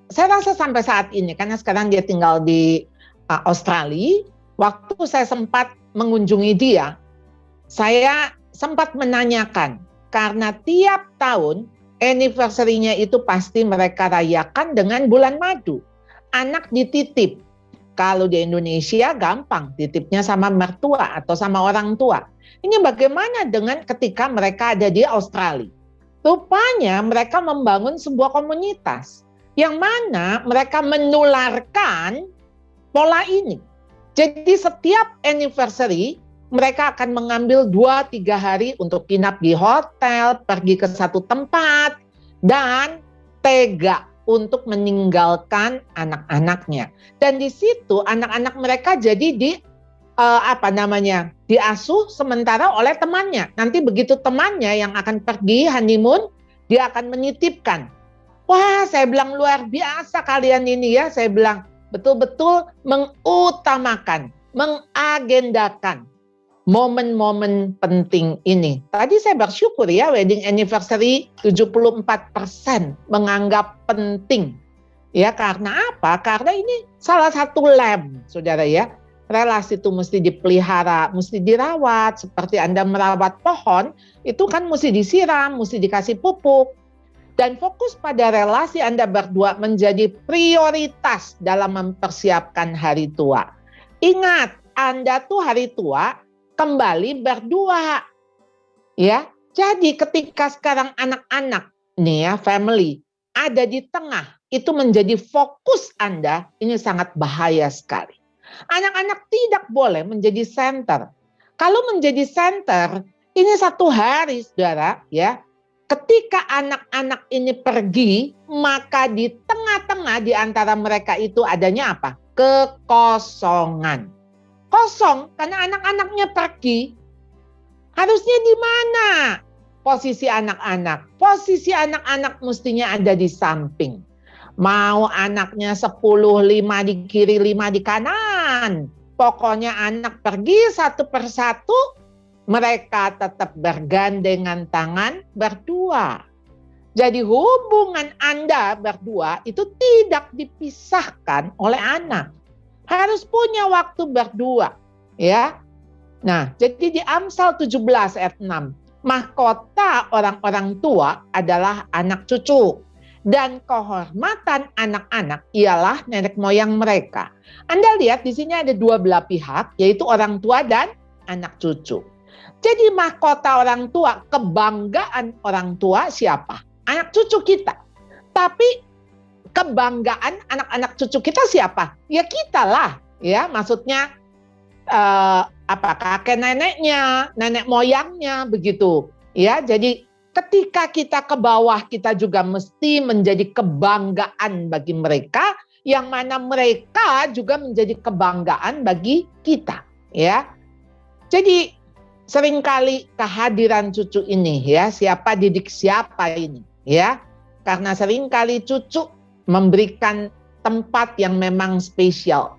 saya rasa sampai saat ini, karena sekarang dia tinggal di Australia, waktu saya sempat mengunjungi dia, saya sempat menanyakan, karena tiap tahun anniversary-nya itu pasti mereka rayakan dengan bulan madu. Anak dititip. Kalau di Indonesia gampang, titipnya sama mertua atau sama orang tua. Ini bagaimana dengan ketika mereka ada di Australia? Rupanya mereka membangun sebuah komunitas yang mana mereka menularkan pola ini. Jadi setiap anniversary mereka akan mengambil 2-3 hari untuk nginap di hotel, pergi ke satu tempat, dan tega untuk meninggalkan anak-anaknya. Dan di situ anak-anak mereka jadi diasuh sementara oleh temannya. Nanti begitu temannya yang akan pergi honeymoon, dia akan menitipkan. Wah, saya bilang luar biasa kalian ini ya. Saya bilang betul-betul mengutamakan, mengagendakan momen-momen penting ini. Tadi saya bersyukur ya, wedding anniversary 74% menganggap penting. Ya, karena apa? Karena ini salah satu lem, saudara ya. Relasi itu mesti dipelihara, mesti dirawat. Seperti Anda merawat pohon, itu kan mesti disiram, mesti dikasih pupuk. Dan fokus pada relasi Anda berdua menjadi prioritas dalam mempersiapkan hari tua. Ingat, Anda tuh hari tua kembali berdua, ya. Jadi ketika sekarang anak-anak nih ya, family ada di tengah, itu menjadi fokus Anda, ini sangat bahaya sekali. Anak-anak tidak boleh menjadi center. Kalau menjadi center, ini satu hari, saudara, ya. Ketika anak-anak ini pergi, maka di tengah-tengah di antara mereka itu adanya apa? Kekosongan. Kosong karena anak-anaknya pergi. Harusnya di mana posisi anak-anak? Posisi anak-anak mestinya ada di samping. Mau anaknya 10, 5 di kiri, 5 di kanan. Pokoknya anak pergi satu persatu, mereka tetap bergandengan tangan berdua. Jadi hubungan Anda berdua itu tidak dipisahkan oleh anak. Harus punya waktu berdua, ya. Nah, jadi di Amsal 17 ayat 6, mahkota orang-orang tua adalah anak cucu, dan kehormatan anak-anak ialah nenek moyang mereka. Anda lihat di sini ada dua belah pihak, yaitu orang tua dan anak cucu. Jadi mahkota orang tua, kebanggaan orang tua siapa? Anak cucu kita. Tapi kebanggaan anak-anak cucu kita siapa? Ya kita lah, ya. Maksudnya kakek neneknya, nenek moyangnya begitu, ya. Jadi ketika kita ke bawah, kita juga mesti menjadi kebanggaan bagi mereka, yang mana mereka juga menjadi kebanggaan bagi kita, ya. Jadi seringkali kehadiran cucu ini, ya, siapa didik siapa ini, ya. Karena seringkali cucu memberikan tempat yang memang spesial.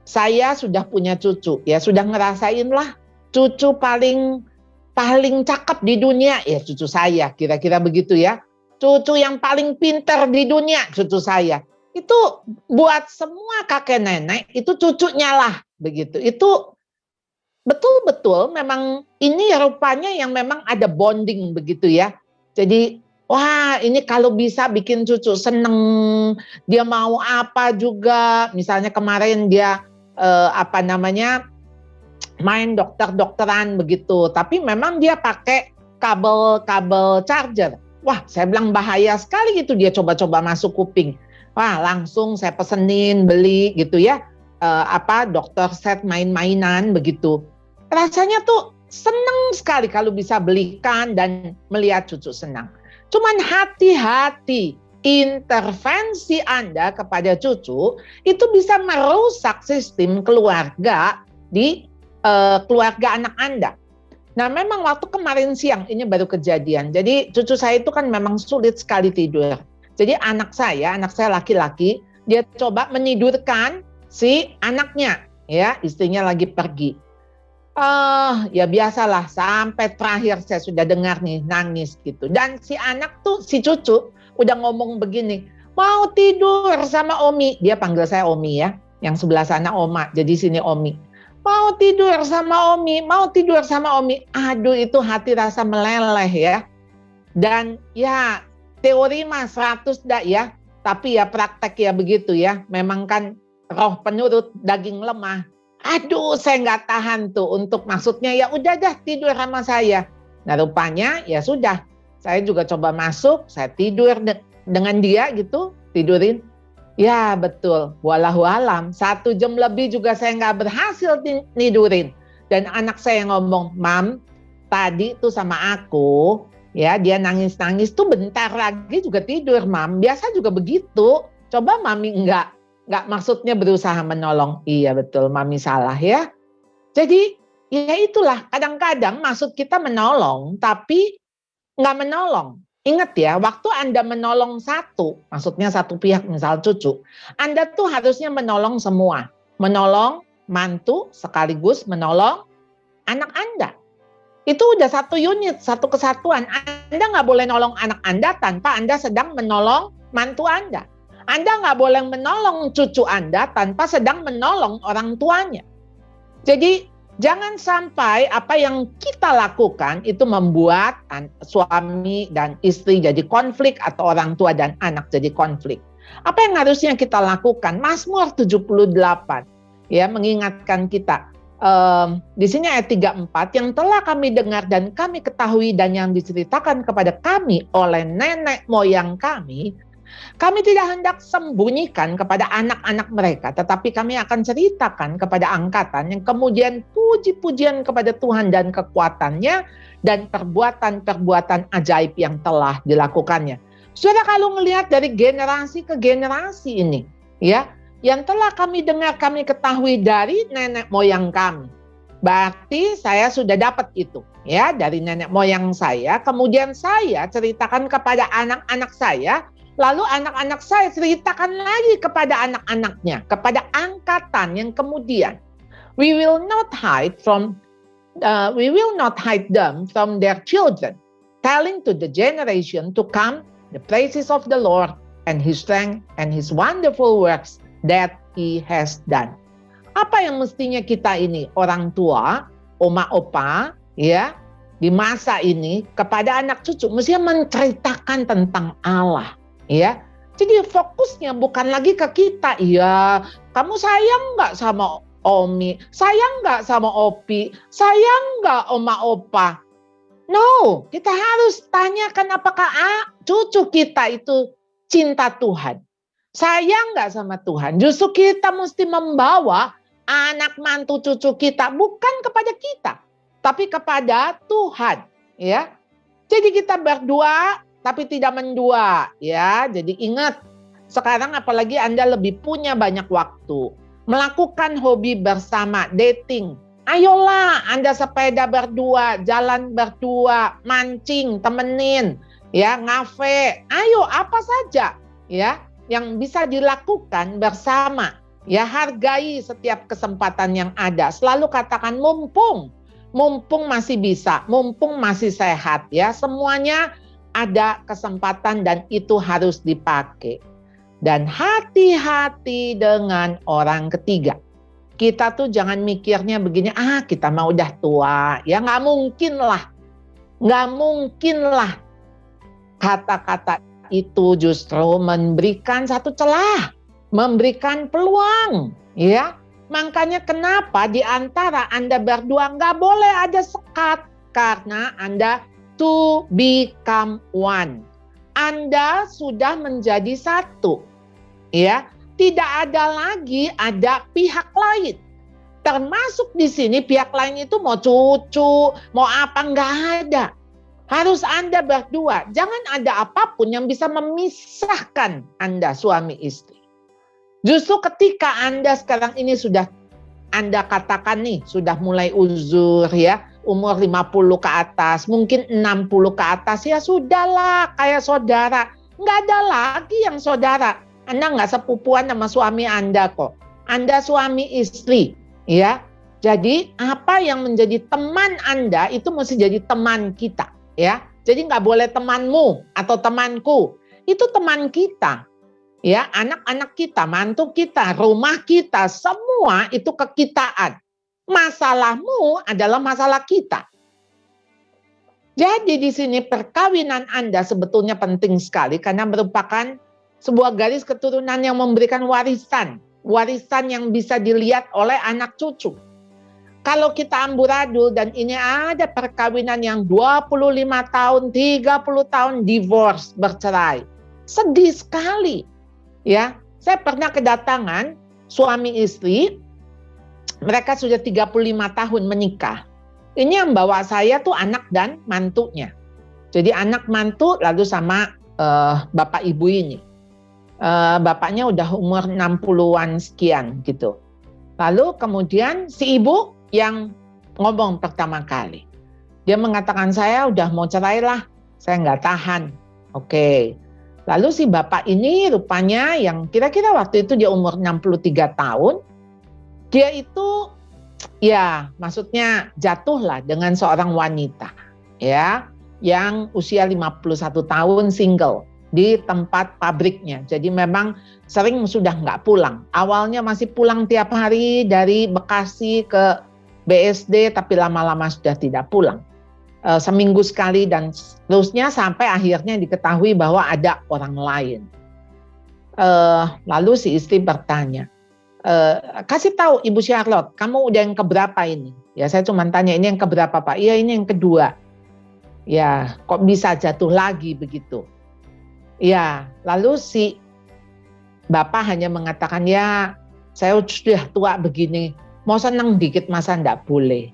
Saya sudah punya cucu, ya sudah ngerasain lah cucu paling cakep di dunia, ya cucu saya, kira-kira begitu ya. Cucu yang paling pintar di dunia, cucu saya. Itu buat semua kakek nenek, itu cucunya lah, begitu. Itu betul-betul memang ini rupanya yang memang ada bonding begitu ya. Jadi wah ini kalau bisa bikin cucu seneng, dia mau apa juga. Misalnya kemarin dia main dokter-dokteran begitu. Tapi memang dia pakai kabel charger. Wah, saya bilang bahaya sekali gitu, dia coba-coba masuk kuping. Wah, langsung saya pesenin, beli gitu ya. Dokter set main-mainan begitu. Rasanya tuh seneng sekali kalau bisa belikan dan melihat cucu senang. Cuman hati-hati, intervensi Anda kepada cucu itu bisa merusak sistem keluarga di keluarga anak Anda. Nah, memang waktu kemarin siang ini baru kejadian. Jadi cucu saya itu kan memang sulit sekali tidur. Jadi anak saya laki-laki, dia coba menidurkan si anaknya, ya, istrinya lagi pergi. Ya biasalah, sampai terakhir saya sudah dengar nih nangis gitu. Dan si cucu udah ngomong begini, mau tidur sama Omi. Dia panggil saya Omi ya, yang sebelah sana Oma, jadi sini Omi. Mau tidur sama Omi, mau tidur sama Omi. Aduh, itu hati rasa meleleh ya. Dan ya teori mah 100 dah ya, tapi ya praktek ya begitu ya. Memang kan roh penurut daging lemah. Aduh, saya nggak tahan tuh untuk maksudnya ya udah dah tidur sama saya. Nah rupanya ya sudah, saya juga coba masuk, saya tidur dengan dia gitu, tidurin. Ya betul, walau alam 1 jam lebih juga saya nggak berhasil tidurin. Dan anak saya ngomong, Mam, tadi tuh sama aku, ya dia nangis-nangis tuh bentar lagi juga tidur, Mam. Biasa juga begitu. Coba Mami nggak maksudnya berusaha menolong. Iya betul, Mami salah ya. Jadi ya itulah, kadang-kadang maksud kita menolong, tapi nggak menolong. Ingat ya, waktu Anda menolong maksudnya satu pihak, misal cucu, Anda tuh harusnya menolong semua. Menolong mantu sekaligus menolong anak Anda. Itu udah satu unit, satu kesatuan. Anda nggak boleh nolong anak Anda tanpa Anda sedang menolong mantu Anda. Anda nggak boleh menolong cucu Anda tanpa sedang menolong orang tuanya. Jadi jangan sampai apa yang kita lakukan itu membuat suami dan istri jadi konflik atau orang tua dan anak jadi konflik. Apa yang harusnya kita lakukan? Mazmur 78 ya mengingatkan kita. Di sini ayat 34, yang telah kami dengar dan kami ketahui dan yang diceritakan kepada kami oleh nenek moyang kami tidak hendak sembunyikan kepada anak-anak mereka, tetapi kami akan ceritakan kepada angkatan yang kemudian puji-pujian kepada Tuhan dan kekuatannya dan perbuatan-perbuatan ajaib yang telah dilakukannya. Saudara, kalau melihat dari generasi ke generasi ini, ya, yang telah kami dengar, kami ketahui dari nenek moyang kami. Berarti saya sudah dapat itu, ya, dari nenek moyang saya. Kemudian saya ceritakan kepada anak-anak saya. Lalu anak-anak saya ceritakan lagi kepada anak-anaknya, kepada angkatan yang kemudian. We will not hide them from their children, telling to the generation to come the praises of the Lord and His strength and His wonderful works that He has done. Apa yang mestinya kita ini orang tua, oma opa, ya, di masa ini kepada anak cucu mestinya menceritakan tentang Allah. Ya, jadi fokusnya bukan lagi ke kita. Iya, kamu sayang nggak sama Omi? Sayang nggak sama Opi? Sayang nggak oma opa? No, kita harus tanyakan apakah cucu kita itu cinta Tuhan. Sayang nggak sama Tuhan? Justru kita mesti membawa anak mantu cucu kita bukan kepada kita, tapi kepada Tuhan. Ya, jadi kita berdua tapi tidak mendua, ya. Jadi ingat, sekarang apalagi Anda lebih punya banyak waktu. Melakukan hobi bersama, dating. Ayolah, Anda sepeda berdua, jalan berdua, mancing, temenin, ya, ngafe. Ayo, apa saja, ya, yang bisa dilakukan bersama. Ya, hargai setiap kesempatan yang ada. Selalu katakan mumpung masih bisa, mumpung masih sehat, ya. Semuanya ada kesempatan dan itu harus dipakai. Dan hati-hati dengan orang ketiga. Kita tuh jangan mikirnya begini, kita mah udah tua. Ya nggak mungkin lah. Nggak mungkin lah. Kata-kata itu justru memberikan satu celah. Memberikan peluang. Ya, makanya kenapa di antara Anda berdua nggak boleh ada sekat. Karena Anda to become one. Anda sudah menjadi satu. Ya, tidak ada lagi ada pihak lain. Termasuk di sini pihak lain itu mau cucu, mau apa, nggak ada. Harus Anda berdua. Jangan ada apapun yang bisa memisahkan Anda suami istri. Justru ketika Anda sekarang ini sudah Anda katakan nih, sudah mulai uzur ya, umur 50 ke atas, mungkin 60 ke atas, ya sudahlah kayak saudara. Nggak ada lagi yang saudara. Anda nggak sepupuan sama suami Anda kok. Anda suami istri, ya. Jadi apa yang menjadi teman Anda itu mesti jadi teman kita, ya. Jadi nggak boleh temanmu atau temanku. Itu teman kita, ya. Anak-anak kita, mantu kita, rumah kita, semua itu kekitaan. Masalahmu adalah masalah kita. Jadi di sini perkawinan Anda sebetulnya penting sekali karena merupakan sebuah garis keturunan yang memberikan warisan. Warisan yang bisa dilihat oleh anak cucu. Kalau kita amburadul dan ini ada perkawinan yang 25 tahun, 30 tahun divorce, bercerai. Sedih sekali. Ya, saya pernah kedatangan suami istri, mereka sudah 35 tahun menikah. Ini yang bawa saya tuh anak dan mantunya. Jadi anak mantu lalu sama bapak ibu ini. Bapaknya udah umur 60-an sekian gitu. Lalu kemudian si ibu yang ngomong pertama kali. Dia mengatakan saya udah mau cerai lah, saya nggak tahan. Oke. Lalu si bapak ini rupanya yang kira-kira waktu itu dia umur 63 tahun. Dia itu ya maksudnya jatuhlah dengan seorang wanita ya yang usia 51 tahun single di tempat pabriknya. Jadi memang sering sudah nggak pulang. Awalnya masih pulang tiap hari dari Bekasi ke BSD, tapi lama-lama sudah tidak pulang. Seminggu sekali dan seterusnya sampai akhirnya diketahui bahwa ada orang lain. Lalu si istri bertanya, kasih tahu Ibu Charlotte, kamu udah yang keberapa ini? Ya saya cuma tanya, ini yang keberapa Pak? Iya ini yang kedua. Ya kok bisa jatuh lagi begitu? Ya, lalu si bapak hanya mengatakan, ya saya sudah tua begini, mau senang dikit masa enggak boleh?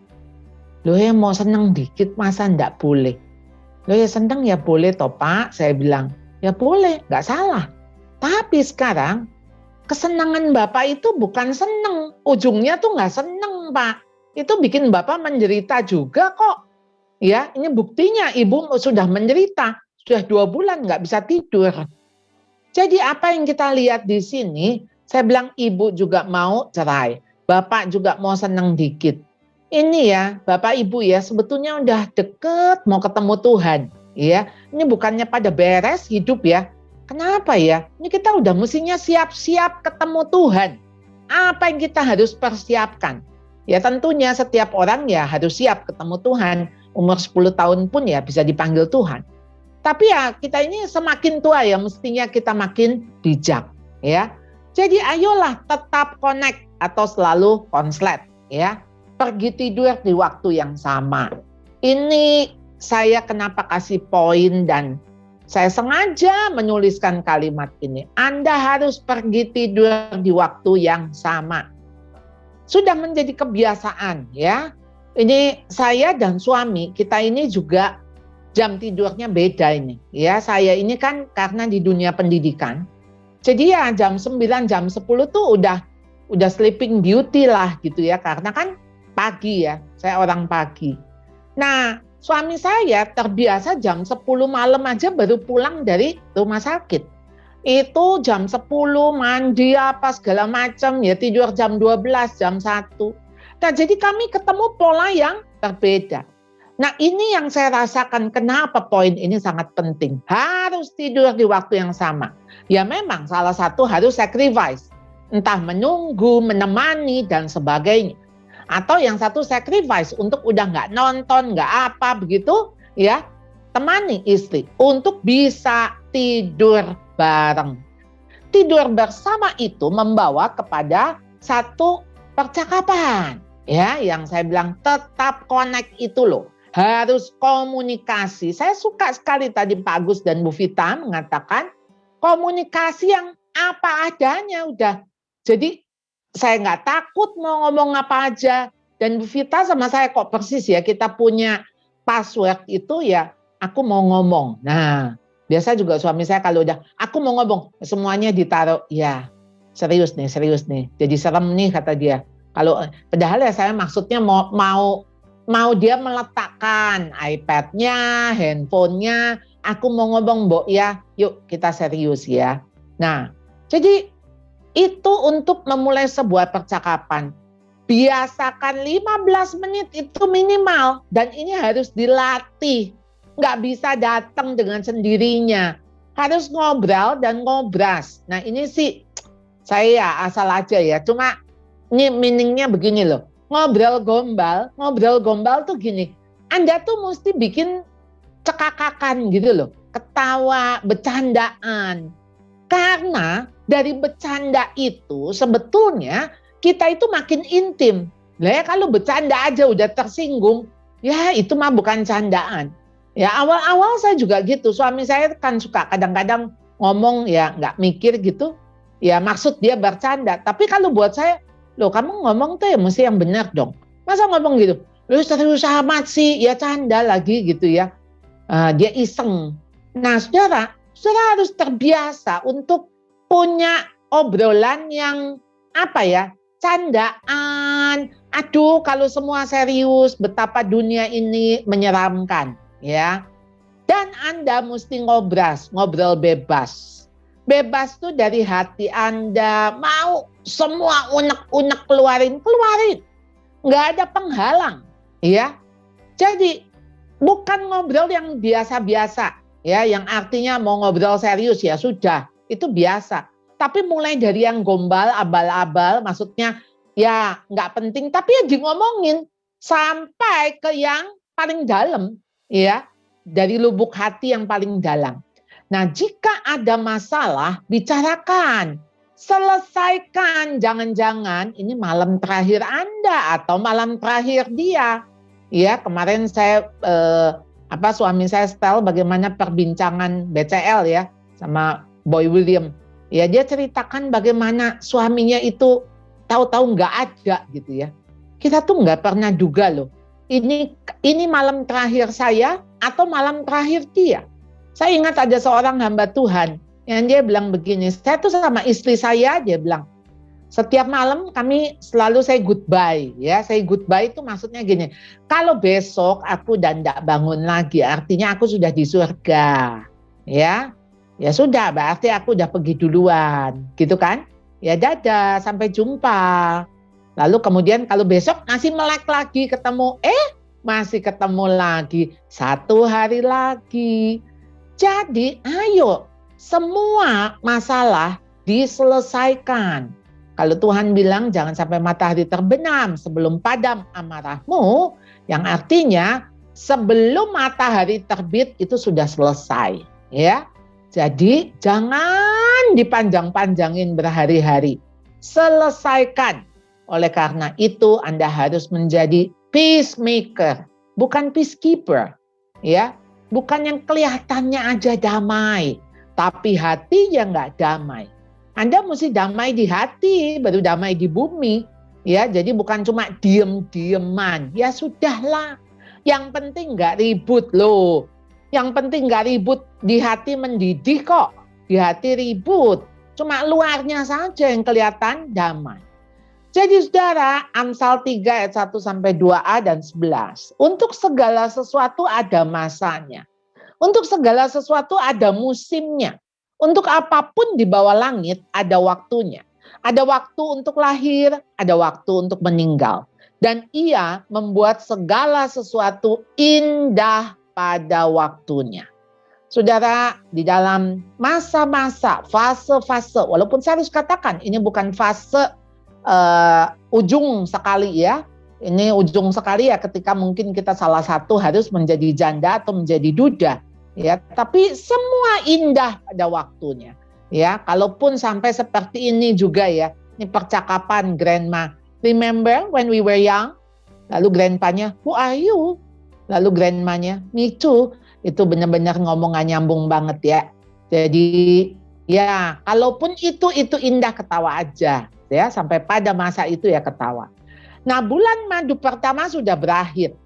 Loh ya mau senang dikit masa enggak boleh? Loh ya senang ya boleh toh Pak, saya bilang. Ya boleh, enggak salah. Tapi sekarang kesenangan bapak itu bukan senang, ujungnya tuh enggak senang Pak. Itu bikin bapak menderita juga kok. Ya, ini buktinya ibu sudah menderita. Sudah 2 bulan nggak bisa tidur. Jadi apa yang kita lihat di sini, saya bilang ibu juga mau cerai. Bapak juga mau senang dikit. Ini ya, bapak ibu ya sebetulnya udah deket mau ketemu Tuhan. Ya, ini bukannya pada beres hidup ya. Kenapa ya? Ini kita udah mestinya siap-siap ketemu Tuhan. Apa yang kita harus persiapkan? Ya tentunya setiap orang ya harus siap ketemu Tuhan. Umur 10 tahun pun ya bisa dipanggil Tuhan. Tapi ya kita ini semakin tua ya mestinya kita makin bijak ya. Jadi ayolah tetap connect atau selalu konslet ya. Pergi tidur di waktu yang sama. Ini saya kenapa kasih poin dan saya sengaja menuliskan kalimat ini. Anda harus pergi tidur di waktu yang sama. Sudah menjadi kebiasaan ya. Ini saya dan suami kita ini juga jam tidurnya beda ini. Ya, saya ini kan karena di dunia pendidikan. Jadi ya jam 9, jam 10 tuh udah sleeping duty lah gitu ya. Karena kan pagi ya, saya orang pagi. Nah, suami saya terbiasa jam 10 malam aja baru pulang dari rumah sakit. Itu jam 10 mandi apa segala macam ya, tidur jam 12, jam 1. Nah, jadi kami ketemu pola yang berbeda. Nah ini yang saya rasakan kenapa poin ini sangat penting. Harus tidur di waktu yang sama. Ya memang salah satu harus sacrifice. entah menunggu, menemani, dan sebagainya. Atau yang satu sacrifice untuk udah nggak nonton, nggak apa begitu, ya, temani istri untuk bisa tidur bareng. Tidur bersama itu membawa kepada satu percakapan, ya, yang saya bilang tetap connect itu loh. Harus komunikasi. Saya suka sekali tadi Pak Agus dan Bu Vita mengatakan komunikasi yang apa adanya udah. Jadi saya nggak takut mau ngomong apa aja. Dan Bu Vita sama saya kok persis ya, kita punya password itu ya, aku mau ngomong. Nah, biasa juga suami saya kalau udah, aku mau ngomong, semuanya ditaruh, ya serius nih. Jadi serem nih kata dia. Kalau padahal ya saya maksudnya mau dia meletakkan iPad-nya, handphonenya, aku mau ngomong, Mbok ya, yuk kita serius ya. Nah, jadi itu untuk memulai sebuah percakapan. Biasakan 15 menit itu minimal. Dan ini harus dilatih. Nggak bisa datang dengan sendirinya. Harus ngobrol dan ngobras. Nah ini sih saya asal aja ya. Cuma ini meaningnya begini loh. Ngobrol gombal tuh gini. Anda tuh mesti bikin cekakakan gitu loh. Ketawa, bercandaan. Karena dari bercanda itu sebetulnya kita itu makin intim. Lah ya kalau bercanda aja udah tersinggung, ya itu mah bukan candaan. Ya awal-awal saya juga gitu. Suami saya kan suka kadang-kadang ngomong ya nggak mikir gitu. Ya maksud dia bercanda. Tapi kalau buat saya, loh kamu ngomong tuh ya mesti yang benar dong. Masa ngomong gitu? Lu serius amat sih, ya canda lagi gitu ya. Dia iseng. Nah saudara harus terbiasa untuk punya obrolan yang apa ya, candaan. Aduh kalau semua serius betapa dunia ini menyeramkan ya. Dan Anda mesti ngobrol bebas. Bebas tuh dari hati Anda, mau semua unek-unek keluarin. Nggak ada penghalang ya. Jadi bukan ngobrol yang biasa-biasa. Ya, yang artinya mau ngobrol serius ya sudah, itu biasa. Tapi mulai dari yang gombal, abal-abal, maksudnya ya nggak penting, tapi ya di ngomongin sampai ke yang paling dalam, ya dari lubuk hati yang paling dalam. Nah, jika ada masalah, bicarakan, selesaikan. Jangan-jangan ini malam terakhir Anda atau malam terakhir dia. Ya, kemarin saya suami saya setel bagaimana perbincangan BCL ya sama Boy William. Ya dia ceritakan bagaimana suaminya itu tahu-tahu nggak ada gitu ya. Kita tuh nggak pernah duga loh. Ini malam terakhir saya atau malam terakhir dia. Saya ingat ada seorang hamba Tuhan yang dia bilang begini, saya tuh sama istri saya dia bilang, setiap malam kami selalu say goodbye ya. Say goodbye itu maksudnya gini, kalau besok aku udah tidak bangun lagi artinya aku sudah di surga ya. Ya sudah berarti aku udah pergi duluan gitu kan. Ya dadah sampai jumpa. Lalu kemudian kalau besok masih melek lagi ketemu, masih ketemu lagi 1 hari lagi. Jadi ayo semua masalah diselesaikan. Kalau Tuhan bilang jangan sampai matahari terbenam sebelum padam amarahmu, yang artinya sebelum matahari terbit itu sudah selesai, ya. Jadi jangan dipanjang-panjangin berhari-hari. Selesaikan. Oleh karena itu Anda harus menjadi peacemaker, bukan peacekeeper, ya. Bukan yang kelihatannya aja damai, tapi hatinya nggak damai. Anda mesti damai di hati, baru damai di bumi. Ya, jadi bukan cuma diem-dieman. Ya sudahlah. Yang penting nggak ribut loh. Yang penting nggak ribut, di hati mendidih kok. Di hati ribut. Cuma luarnya saja yang kelihatan damai. Jadi saudara, Amsal 3 ayat 1-2a dan 11. Untuk segala sesuatu ada masanya. Untuk segala sesuatu ada musimnya. Untuk apapun di bawah langit ada waktunya. Ada waktu untuk lahir, ada waktu untuk meninggal. Dan ia membuat segala sesuatu indah pada waktunya. Saudara, di dalam masa-masa, fase-fase, walaupun saya harus katakan ini bukan fase ujung sekali ya. Ini ujung sekali ya ketika mungkin kita salah satu harus menjadi janda atau menjadi duda. Ya, tapi semua indah pada waktunya. Ya, kalaupun sampai seperti ini juga ya. Ini percakapan grandma. Remember when we were young? Lalu grandpanya, who are you? Lalu grandmanya, me too. Itu benar-benar ngomong gak nyambung banget ya. Jadi ya kalaupun itu indah, ketawa aja ya, sampai pada masa itu ya ketawa. Nah, bulan madu pertama sudah berakhir.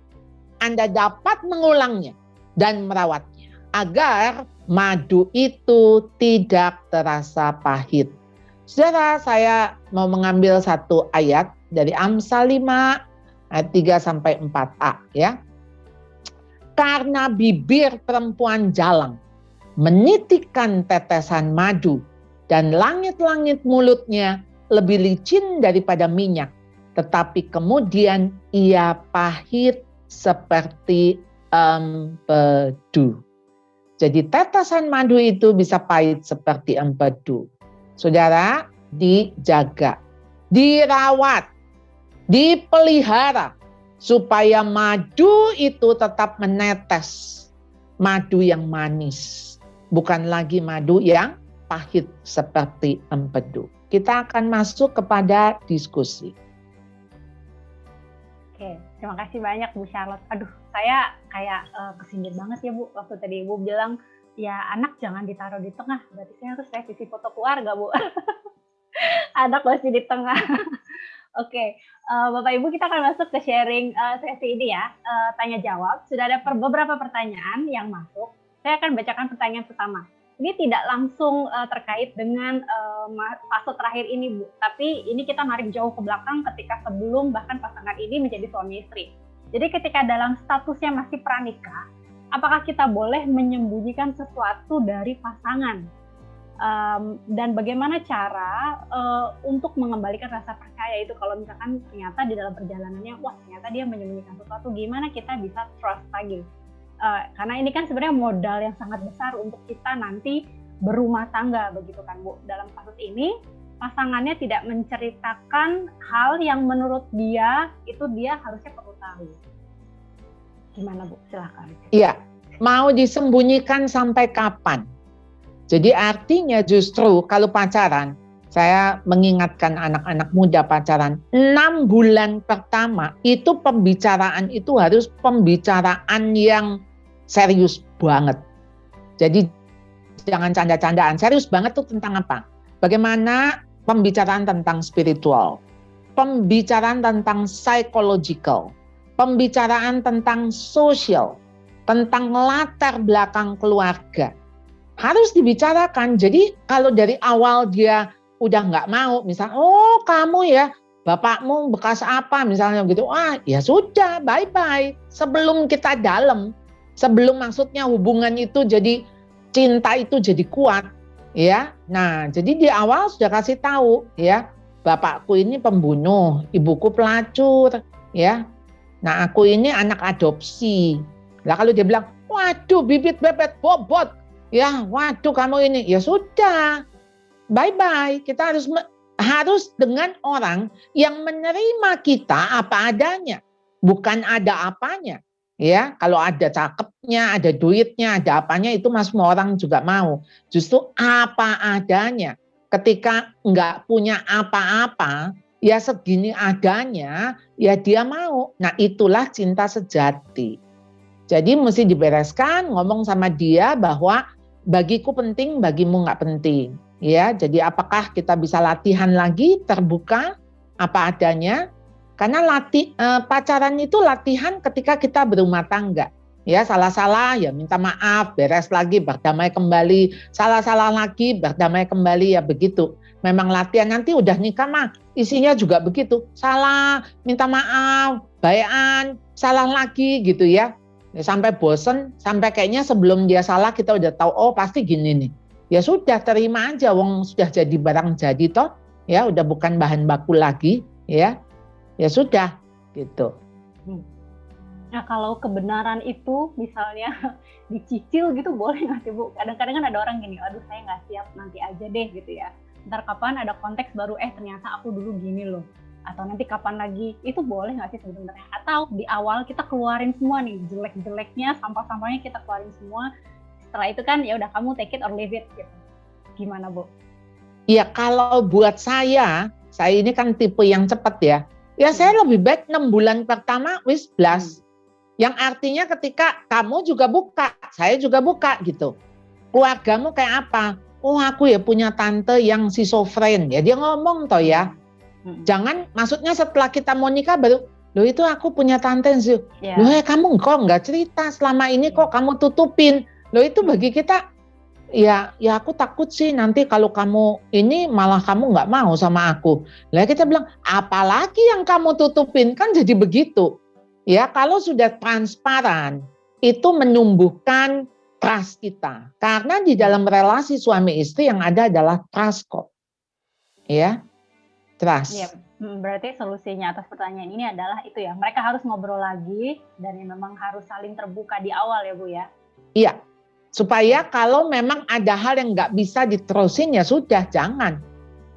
Anda dapat mengulangnya dan merawatnya agar madu itu tidak terasa pahit. Saudara, saya mau mengambil satu ayat dari Amsal 5 ayat 3 sampai 4a ya. Karena bibir perempuan jalang menitikkan tetesan madu, dan langit-langit mulutnya lebih licin daripada minyak, tetapi kemudian ia pahit seperti empedu. Jadi tetesan madu itu bisa pahit seperti empedu. Saudara, dijaga, dirawat, dipelihara, supaya madu itu tetap menetes, madu yang manis, bukan lagi madu yang pahit seperti empedu. Kita akan masuk kepada diskusi. Oke, terima kasih banyak Bu Charlotte. Aduh, saya kayak kesindir banget ya Bu, waktu tadi Ibu bilang, ya anak jangan ditaruh di tengah, berarti saya harus revisi foto keluarga Bu. Anak masih di tengah. Oke, Bapak Ibu, kita akan masuk ke sharing sesi ini ya, tanya jawab. Sudah ada beberapa pertanyaan yang masuk. Saya akan bacakan pertanyaan pertama. Ini tidak langsung terkait dengan fase terakhir ini, Bu. Tapi ini kita narik jauh ke belakang ketika sebelum bahkan pasangan ini menjadi suami istri. Jadi ketika dalam statusnya masih pranikah, apakah kita boleh menyembunyikan sesuatu dari pasangan? Dan bagaimana cara untuk mengembalikan rasa percaya itu kalau misalkan ternyata di dalam perjalanannya, wah ternyata dia menyembunyikan sesuatu, gimana kita bisa trust lagi? Karena ini kan sebenarnya modal yang sangat besar untuk kita nanti berumah tangga, begitu kan Bu. Dalam kasus ini, pasangannya tidak menceritakan hal yang menurut dia, itu dia harusnya perlu tahu. Gimana Bu? Silakan. Iya, mau disembunyikan sampai kapan? Jadi artinya justru kalau pacaran, saya mengingatkan anak-anak muda pacaran, 6 bulan pertama itu pembicaraan itu harus pembicaraan yang serius banget. Jadi jangan canda-candaan, serius banget tuh tentang apa? Bagaimana pembicaraan tentang spiritual, pembicaraan tentang psychological, pembicaraan tentang sosial, tentang latar belakang keluarga. Harus dibicarakan. Jadi kalau dari awal dia udah nggak mau, misalnya, oh kamu ya, bapakmu bekas apa, misalnya gitu, ya sudah, bye-bye. Sebelum kita dalam, sebelum maksudnya hubungan itu jadi, cinta itu jadi kuat, ya. Nah, jadi di awal sudah kasih tahu, ya, bapakku ini pembunuh, ibuku pelacur, ya. Nah, aku ini anak adopsi. Lah kalau dia bilang, waduh bibit bebet bobot, ya, waduh kamu ini, ya sudah, bye-bye. Kita harus dengan orang yang menerima kita apa adanya, bukan ada apanya. Ya, kalau ada cakepnya, ada duitnya, ada apanya, itu mas semua orang juga mau. Justru apa adanya. Ketika nggak punya apa-apa, ya segini adanya, ya dia mau. Nah itulah cinta sejati. Jadi mesti dibereskan, ngomong sama dia bahwa bagiku penting, bagimu nggak penting. Ya, jadi apakah kita bisa latihan lagi terbuka apa adanya? Karena pacaran itu latihan ketika kita berumah tangga. Ya, salah-salah ya minta maaf, beres lagi, berdamai kembali. Salah-salah lagi, berdamai kembali, ya begitu. Memang latihan, nanti udah nikah mah isinya juga begitu. Salah, minta maaf, baikan, salah lagi gitu ya. Sampai bosen, sampai kayaknya sebelum dia salah kita udah tahu, oh pasti gini nih. Ya sudah, terima aja, wong sudah jadi barang jadi toh, ya udah bukan bahan baku lagi, ya sudah gitu. Nah, kalau kebenaran itu misalnya dicicil gitu boleh nggak sih Bu? Kadang-kadang kan ada orang gini, aduh saya nggak siap, nanti aja deh gitu ya. Ntar kapan ada konteks baru, ternyata aku dulu gini loh. Atau nanti kapan lagi, itu boleh nggak sih sebenarnya? Atau di awal kita keluarin semua nih, jelek-jeleknya, sampah-sampahnya kita keluarin semua. Setelah itu kan ya udah kamu take it or leave it gitu. Gimana Bu? Ya kalau buat saya ini kan tipe yang cepat ya. Ya saya lebih baik 6 bulan pertama wis blast. Yang artinya ketika kamu juga buka, saya juga buka gitu. Keluargamu kayak apa? Oh aku ya punya tante yang schizofren ya. Dia ngomong toh ya. Jangan maksudnya setelah kita mau nikah baru, loh itu aku punya tante yang loh ya kamu kok nggak cerita selama ini kok kamu tutupin. Loh itu bagi kita ya aku takut sih nanti kalau kamu ini malah kamu nggak mau sama aku. Lah kita bilang apalagi yang kamu tutupin, kan jadi begitu. Ya kalau sudah transparan itu menumbuhkan trust kita. Karena di dalam relasi suami istri yang ada adalah trust kok. Ya, trust. Iya, berarti solusinya atas pertanyaan ini adalah itu ya, mereka harus ngobrol lagi dan memang harus saling terbuka di awal ya Bu ya. Iya. Supaya kalau memang ada hal yang nggak bisa diterusin ya sudah jangan.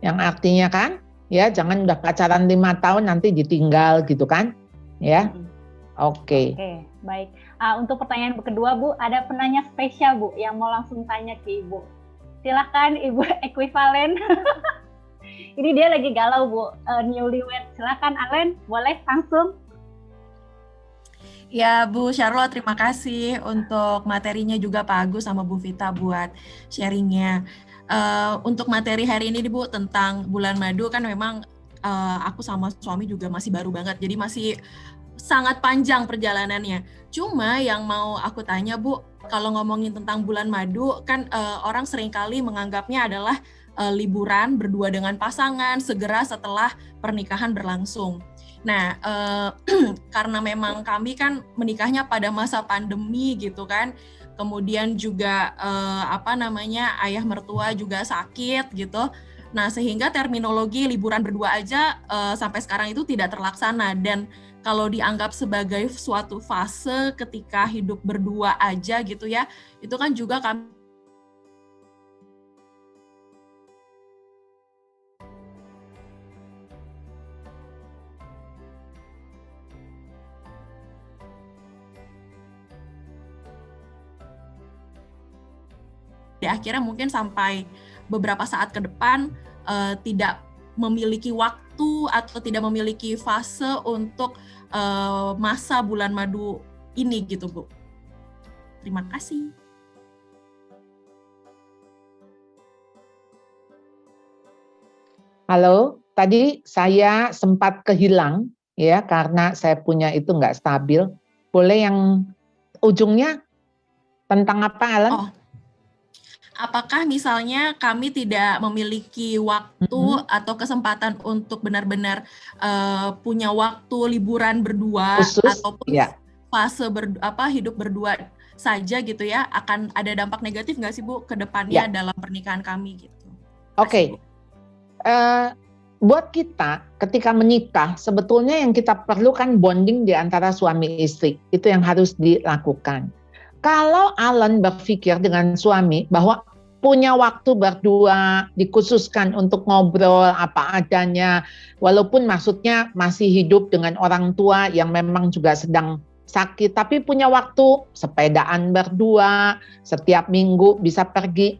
Yang artinya kan ya jangan udah pacaran 5 tahun nanti ditinggal gitu kan. Ya. Oke, baik. Untuk pertanyaan kedua Bu, ada penanya spesial Bu yang mau langsung tanya ke Ibu. Silahkan Ibu Equivalen. Ini dia lagi galau Bu, newlywed. Silahkan Alen, boleh langsung. Ya Bu Charlotte, terima kasih untuk materinya juga Pak Agus sama Bu Vita buat sharingnya. Untuk materi hari ini Bu tentang bulan madu kan memang aku sama suami juga masih baru banget, jadi masih sangat panjang perjalanannya. Cuma yang mau aku tanya Bu, kalau ngomongin tentang bulan madu kan orang seringkali menganggapnya adalah liburan berdua dengan pasangan segera setelah pernikahan berlangsung. Nah, karena memang kami kan menikahnya pada masa pandemi gitu kan, kemudian juga ayah mertua juga sakit gitu. Nah, sehingga terminologi liburan berdua aja sampai sekarang itu tidak terlaksana, dan kalau dianggap sebagai suatu fase ketika hidup berdua aja gitu ya, itu kan juga kami akhirnya mungkin sampai beberapa saat ke depan tidak memiliki waktu atau tidak memiliki fase untuk masa bulan madu ini gitu Bu. Terima kasih. Halo, tadi saya sempat kehilang ya karena saya punya itu nggak stabil. Boleh yang ujungnya tentang apa Ellen? Oh. Apakah misalnya kami tidak memiliki waktu atau kesempatan untuk benar-benar punya waktu liburan berdua khusus, ataupun fase hidup berdua saja gitu ya, akan ada dampak negatif nggak sih Bu ke depannya dalam pernikahan kami gitu? Oke. Buat kita ketika menikah sebetulnya yang kita perlukan bonding di antara suami istri, itu yang harus dilakukan. Kalau Alan berpikir dengan suami bahwa punya waktu berdua dikhususkan untuk ngobrol apa adanya, walaupun maksudnya masih hidup dengan orang tua yang memang juga sedang sakit, tapi punya waktu sepedaan berdua, setiap minggu bisa pergi,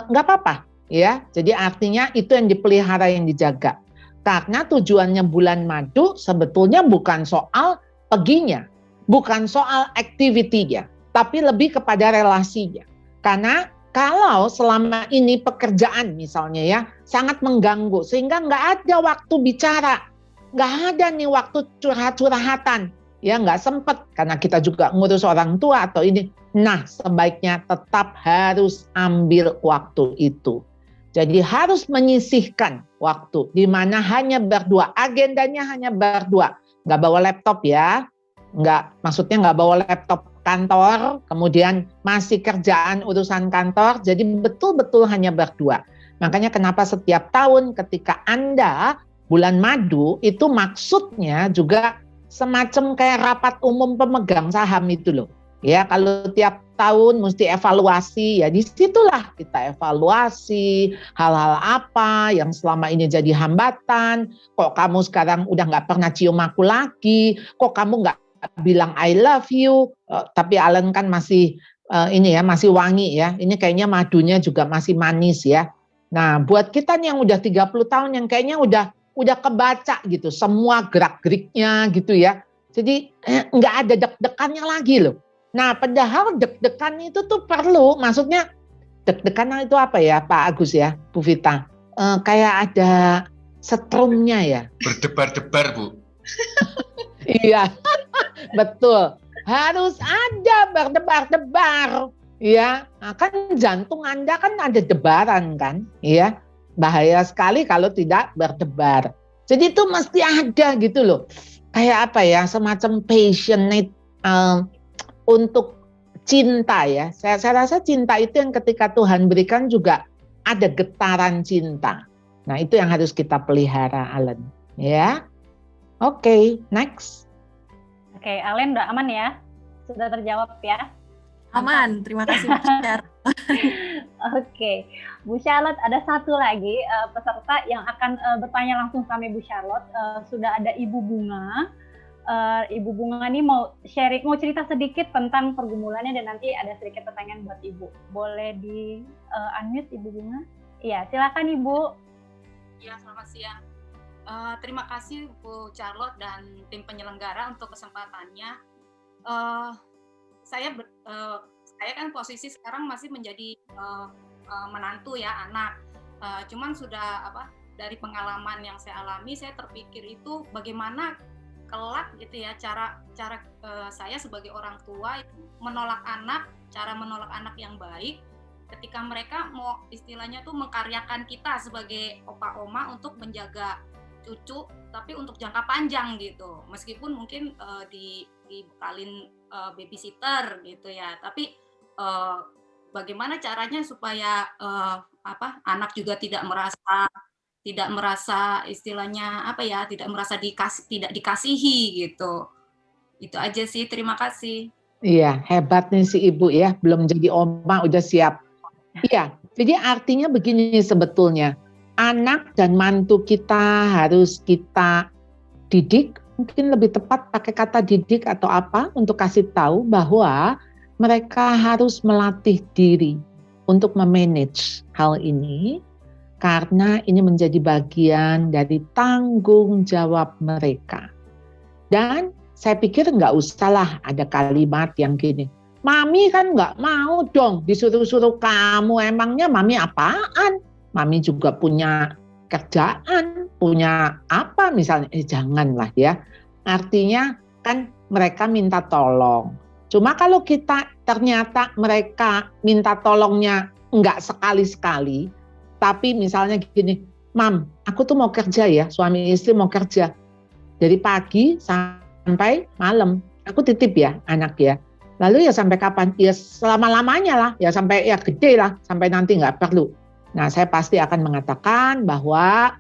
nggak apa-apa ya. Jadi artinya itu yang dipelihara, yang dijaga. Karena tujuannya bulan madu sebetulnya bukan soal perginya, bukan soal aktivitinya, tapi lebih kepada relasinya. Karena kalau selama ini pekerjaan misalnya ya sangat mengganggu sehingga nggak ada waktu bicara, nggak ada nih waktu curhat-curhatan, ya nggak sempet karena kita juga ngurus orang tua atau ini. Nah sebaiknya tetap harus ambil waktu itu. Jadi harus menyisihkan waktu di mana hanya berdua, agendanya hanya berdua, nggak bawa laptop ya, maksudnya nggak bawa laptop kantor, kemudian masih kerjaan urusan kantor, jadi betul-betul hanya berdua. Makanya kenapa setiap tahun ketika Anda bulan madu itu maksudnya juga semacam kayak rapat umum pemegang saham itu loh. Ya, kalau tiap tahun mesti evaluasi, ya disitulah kita evaluasi hal-hal apa yang selama ini jadi hambatan. Kok kamu sekarang udah nggak pernah cium aku lagi? Kok kamu nggak bilang I love you? Tapi Alan kan masih ini ya, masih wangi ya. Ini kayaknya madunya juga masih manis ya. Nah, buat kita nih yang udah 30 tahun yang kayaknya udah kebaca gitu, semua gerak-geriknya gitu ya. Jadi nggak ada deg-degannya lagi loh. Nah, padahal deg-degan itu tuh perlu, maksudnya deg-degan itu apa ya Pak Agus ya, Bu Vita? Kayak ada setrumnya ya. Berdebar-debar, Bu. Iya, betul. Harus ada berdebar-debar. Ya, nah, kan jantung Anda kan ada debaran kan, ya. Bahaya sekali kalau tidak berdebar. Jadi itu mesti ada gitu loh. Kayak apa ya, semacam passionate untuk cinta ya. Saya rasa cinta itu yang ketika Tuhan berikan juga ada getaran cinta. Nah, itu yang harus kita pelihara, Alan. Ya. Oke, next. Oke, Alen udah aman ya? Sudah terjawab ya? Aman, terima kasih Bu Char. Oke, Bu Charlotte, ada satu lagi peserta yang akan bertanya langsung sama Bu Charlotte. Sudah ada Ibu Bunga. Ibu Bunga ini mau cerita sedikit tentang pergumulannya dan nanti ada sedikit pertanyaan buat Ibu. Boleh di unmute Ibu Bunga? Iya, silakan Ibu. Ya, selamat siang. Terima kasih Bu Charlotte dan tim penyelenggara untuk kesempatannya. Saya kan posisi sekarang masih menjadi menantu ya, anak. Cuman sudah dari pengalaman yang saya alami, saya terpikir itu bagaimana kelak gitu ya cara saya sebagai orang tua itu menolak anak, cara menolak anak yang baik ketika mereka mau istilahnya tuh mengkaryakan kita sebagai opa oma untuk menjaga cucu tapi untuk jangka panjang gitu, meskipun mungkin dibekalin babysitter gitu ya, tapi bagaimana caranya supaya anak juga tidak merasa istilahnya tidak merasa tidak dikasihi gitu. Itu aja sih, terima kasih. Iya, hebat nih si ibu ya, belum jadi oma udah siap. Iya, jadi artinya begini sebetulnya, anak dan mantu kita harus kita didik, mungkin lebih tepat pakai kata didik atau apa, untuk kasih tahu bahwa mereka harus melatih diri untuk memanage hal ini, karena ini menjadi bagian dari tanggung jawab mereka. Dan saya pikir nggak usahlah ada kalimat yang gini, Mami kan nggak mau dong disuruh-suruh kamu, emangnya Mami apaan? Mami juga punya kerjaan, punya apa misalnya, janganlah ya. Artinya kan mereka minta tolong. Cuma kalau kita ternyata mereka minta tolongnya nggak sekali-sekali, tapi misalnya gini, Mam, aku tuh mau kerja ya, suami istri mau kerja. Dari pagi sampai malam, aku titip ya anak ya. Lalu ya sampai kapan? Ya selama-lamanya lah, ya sampai ya gede lah, sampai nanti nggak perlu. Nah, saya pasti akan mengatakan bahwa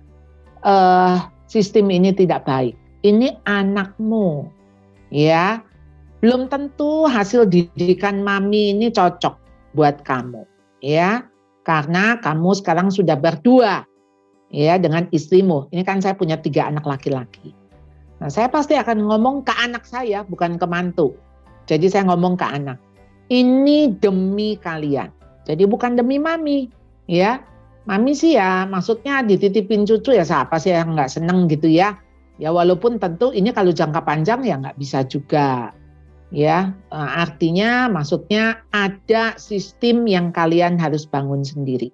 sistem ini tidak baik. Ini anakmu, ya. Belum tentu hasil didikan Mami ini cocok buat kamu, ya. Karena kamu sekarang sudah berdua, ya, dengan istrimu. Ini kan saya punya 3 anak laki-laki. Nah, saya pasti akan ngomong ke anak saya, bukan ke mantu. Jadi saya ngomong ke anak, ini demi kalian. Jadi bukan demi Mami, ya. Mami sih ya, maksudnya dititipin cucu ya, siapa sih yang nggak seneng gitu ya. Ya walaupun tentu ini kalau jangka panjang ya nggak bisa juga. Ya, artinya maksudnya ada sistem yang kalian harus bangun sendiri.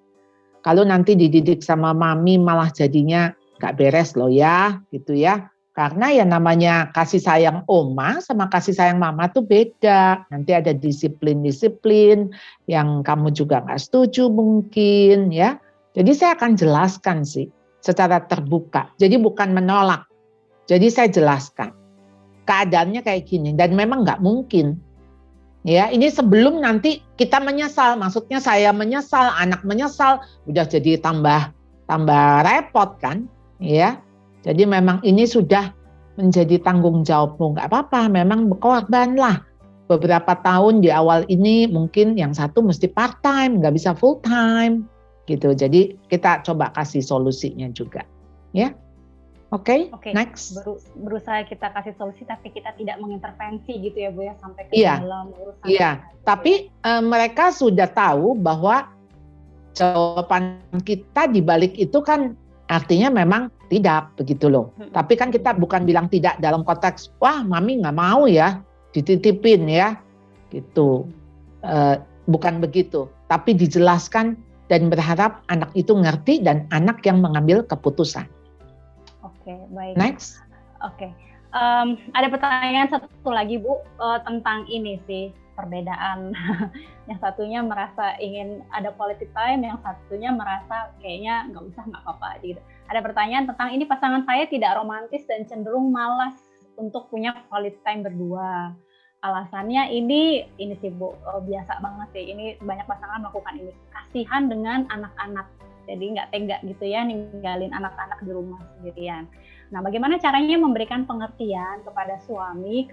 Kalau nanti dididik sama Mami malah jadinya nggak beres loh ya, gitu ya. Karena ya namanya kasih sayang oma sama kasih sayang mama tuh beda. Nanti ada disiplin-disiplin yang kamu juga nggak setuju mungkin ya. Jadi saya akan jelaskan sih secara terbuka. Jadi bukan menolak. Jadi saya jelaskan. Keadaannya kayak gini dan memang nggak mungkin. Ya, ini sebelum nanti kita menyesal, maksudnya saya menyesal, anak menyesal, udah jadi tambah repot kan, ya. Jadi memang ini sudah menjadi tanggung jawabmu. Nggak apa-apa, memang berkorban lah. Beberapa tahun di awal ini mungkin yang satu mesti part time, nggak bisa full time gitu. Jadi kita coba kasih solusinya juga, ya. Oke, next. Berusaha kita kasih solusi tapi kita tidak mengintervensi gitu ya Bu ya sampai ke dalam urusan. Iya, tapi mereka sudah tahu bahwa jawaban kita di balik itu kan artinya memang tidak begitu loh. Tapi kan kita bukan bilang tidak dalam konteks wah mami nggak mau ya dititipin ya gitu. Bukan begitu. Tapi dijelaskan dan berharap anak itu ngerti dan anak yang mengambil keputusan. Oke, baik. Next. Oke. Ada pertanyaan satu lagi Bu tentang ini sih perbedaan. Yang satunya merasa ingin ada quality time, yang satunya merasa kayaknya nggak usah, nggak apa-apa gitu. Ada pertanyaan tentang ini pasangan saya tidak romantis dan cenderung malas untuk punya quality time berdua. Alasannya ini sih Bu, biasa banget sih. Ini banyak pasangan melakukan ini. Kasihan dengan anak-anak. Jadi nggak tega gitu ya ninggalin anak-anak di rumah sendirian. Nah, bagaimana caranya memberikan pengertian kepada suami